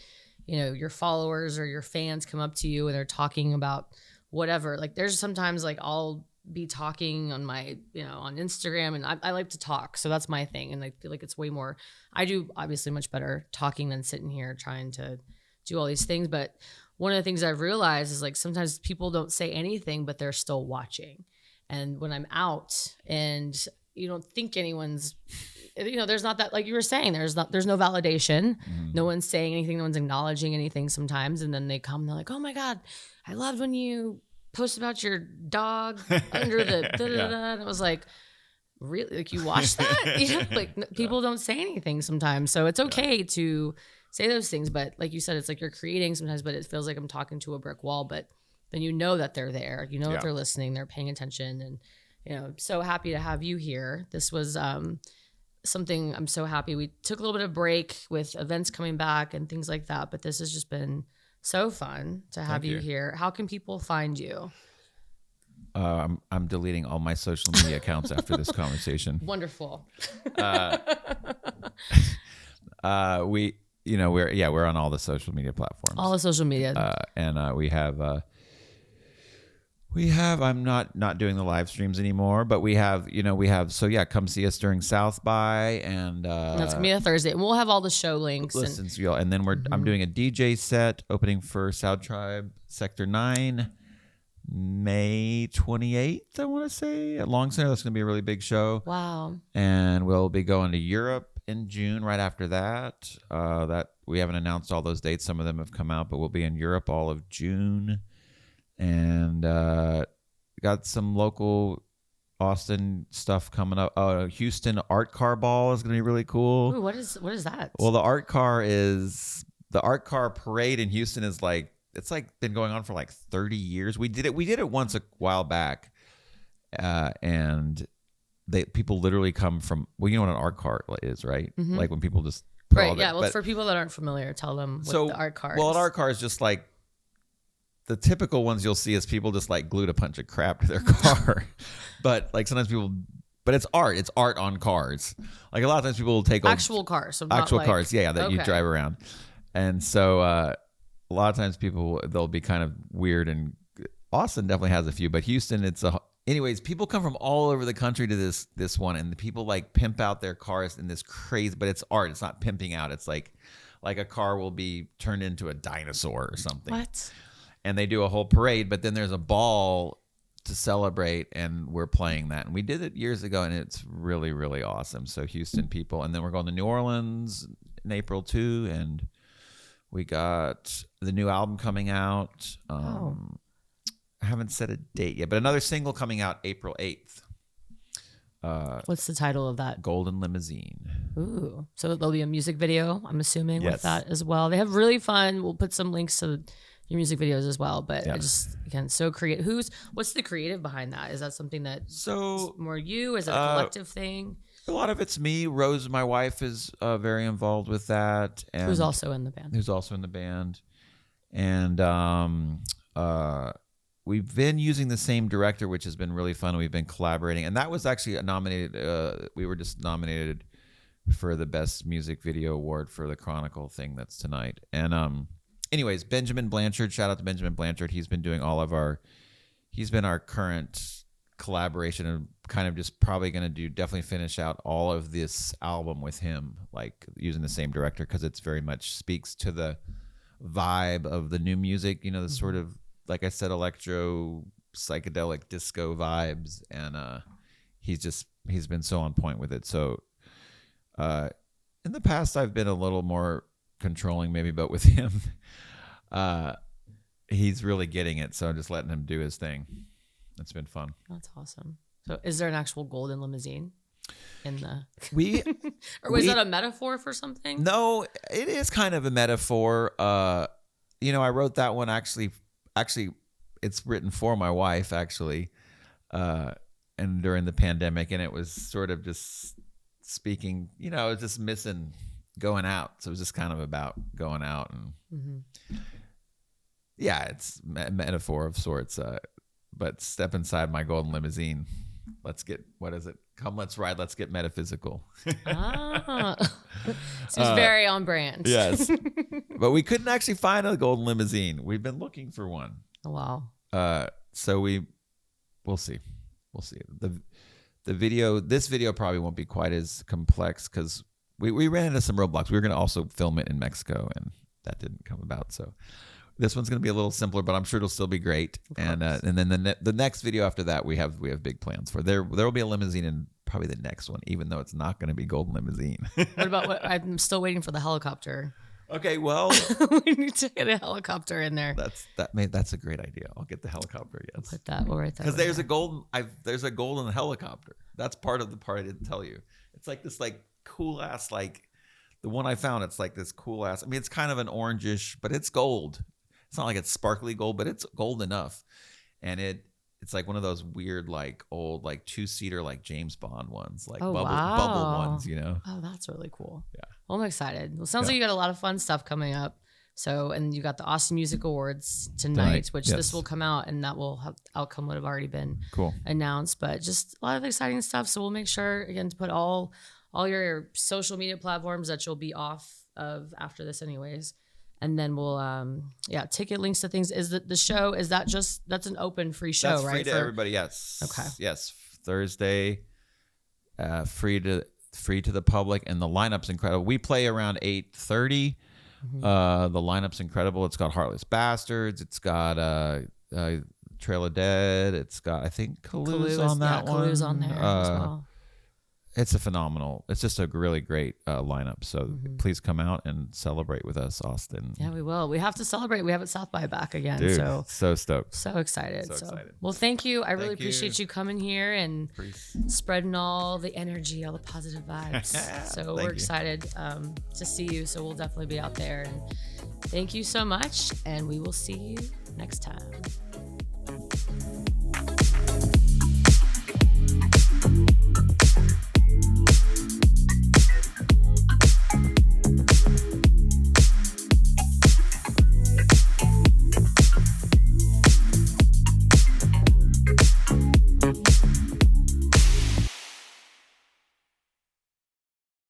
you know, your followers or your fans come up to you and they're talking about whatever. Like there's sometimes like I'll be talking on my, you know, on Instagram, and I like to talk. So that's my thing. And I feel like it's way more, I do obviously much better talking than sitting here trying to do all these things. But one of the things I've realized is like sometimes people don't say anything, but they're still watching. And when I'm out and you don't think anyone's, you know, there's not that, like you were saying, there's no validation. No one's saying anything. No one's acknowledging anything sometimes. And then they come and they're like, oh my God, I loved when you post about your dog under the da-da-da. And it was like, really? Like you watched that? You know, like people don't say anything sometimes. So it's okay to say those things. But like you said, it's like you're creating sometimes, but it feels like I'm talking to a brick wall. But then you know that they're there. You know that they're listening. They're paying attention. And, you know, I'm so happy to have you here. This was something I'm so happy. We took a little bit of break with events coming back and things like that. But this has just been so fun to have you here. How can people find you? I'm deleting all my social media accounts after this conversation. Wonderful. We're on all the social media platforms. All the social media. And we have, I'm not doing the live streams anymore, but we have, come see us during South by, and that's gonna be a Thursday, and we'll have all the show links. And then I'm doing a DJ set opening for Sound Tribe Sector 9, May 28th, I want to say, at Long Center. That's going to be a really big show. Wow. And we'll be going to Europe in June right after that. That we haven't announced all those dates. Some of them have come out, but we'll be in Europe all of June. And got some local Austin stuff coming up. Houston Art Car Ball is going to be really cool. Ooh, what is that? Well, the art car parade in Houston is like, it's like been going on for like 30 years. We did it once a while back. And people literally come from, well, you know what an art car is, right? Mm-hmm. Like when people just put right. Yeah. Well, for people that aren't familiar, tell them what the art car is. Well, an art car is just like, the typical ones you'll see is people just like glued a bunch of crap to their car. But like sometimes but it's art. It's art on cars. Like a lot of times people will take actual cars. So cars. Yeah. That you drive around. And so a lot of times they'll be kind of weird, and Austin definitely has a few, but Houston, anyways, people come from all over the country to this one, and the people like pimp out their cars in this crazy, but it's art. It's not pimping out. It's like a car will be turned into a dinosaur or something. What? And they do a whole parade, but then there's a ball to celebrate, and we're playing that. And we did it years ago, and it's really, really awesome. So Houston people, and then we're going to New Orleans in April too, and we got the new album coming out. I haven't set a date yet, but another single coming out April 8th. What's the title of that? Golden Limousine. Ooh. So there'll be a music video, I'm assuming, with that as well. They have really fun. We'll put some links to your music videos as well. But I just, again, so creative. What's the creative behind that? Is that something that's more you? Is it a collective thing? A lot of it's me. Rose, my wife, is very involved with that. And who's also in the band. And we've been using the same director, which has been really fun. We've been collaborating. And that was actually nominated. We were just nominated for the Best Music Video Award for the Chronicle thing that's tonight. And anyways, Benjamin Blanchard, shout out to Benjamin Blanchard. He's been doing he's been our current collaboration, and kind of just probably going to definitely finish out all of this album with him, like using the same director, because it's very much speaks to the vibe of the new music, the sort of, like I said, electro, psychedelic, disco vibes. And he's been so on point with it. So in the past, I've been a little more controlling maybe, but with him, he's really getting it. So I'm just letting him do his thing. It's been fun. That's awesome. So is there an actual golden limousine in the or was that a metaphor for something? No, it is kind of a metaphor. I wrote that one actually it's written for my wife actually, and during the pandemic, and it was sort of just speaking, I was just missing going out. So it was just kind of about going out and yeah, it's metaphor of sorts. But step inside my golden limousine. Let's get, what is it? Come, let's ride. Let's get metaphysical. Seems very on brand. Yes. But we couldn't actually find a golden limousine. We've been looking for one. Oh, wow. So we'll see. We'll see. This video probably won't be quite as complex because we ran into some roadblocks. We were going to also film it in Mexico, and that didn't come about. So this one's going to be a little simpler, but I'm sure it'll still be great. And then the next video after that, we have big plans for. There will be a limousine in probably the next one, even though it's not going to be golden limousine. What about I'm still waiting for the helicopter. Okay, well, we need to get a helicopter in there. That's a great idea. I'll get the helicopter. Yes, put that. We'll write that. Because there's a golden helicopter. That's part of the part I didn't tell you. It's like this cool ass the one I found. It's like this cool ass. I mean, it's kind of an orangish, but it's gold. It's not like it's sparkly gold, but it's gold enough. And it's like one of those weird, old, 2-seater, James Bond ones, bubble ones, you know? Oh, that's really cool. Yeah. Well, I'm excited. Well, sounds like you got a lot of fun stuff coming up. So, and you got the Austin Music Awards tonight, which this will come out, and that outcome would have already been announced. But just a lot of exciting stuff. So we'll make sure, again, to put all your social media platforms that you'll be off of after this anyways. And then we'll, ticket links to things. Is the show, is that that's an open free show, that's right? Free to everybody, yes. Okay. Yes, Thursday, free to the public, and the lineup's incredible. We play around 8:30. The lineup's incredible. It's got Heartless Bastards. It's got Trail of Dead. It's got, I think, Kalu's on that one. Kalu's on there as well. It's just a really great lineup. So please come out and celebrate with us, Austin. Yeah, we will. We have to celebrate. We have it South by back again. Dude, so stoked. So excited. So excited. Well, thank you. I really appreciate you coming here and spreading all the energy, all the positive vibes. So we're excited to see you. So we'll definitely be out there. And thank you so much. And we will see you next time.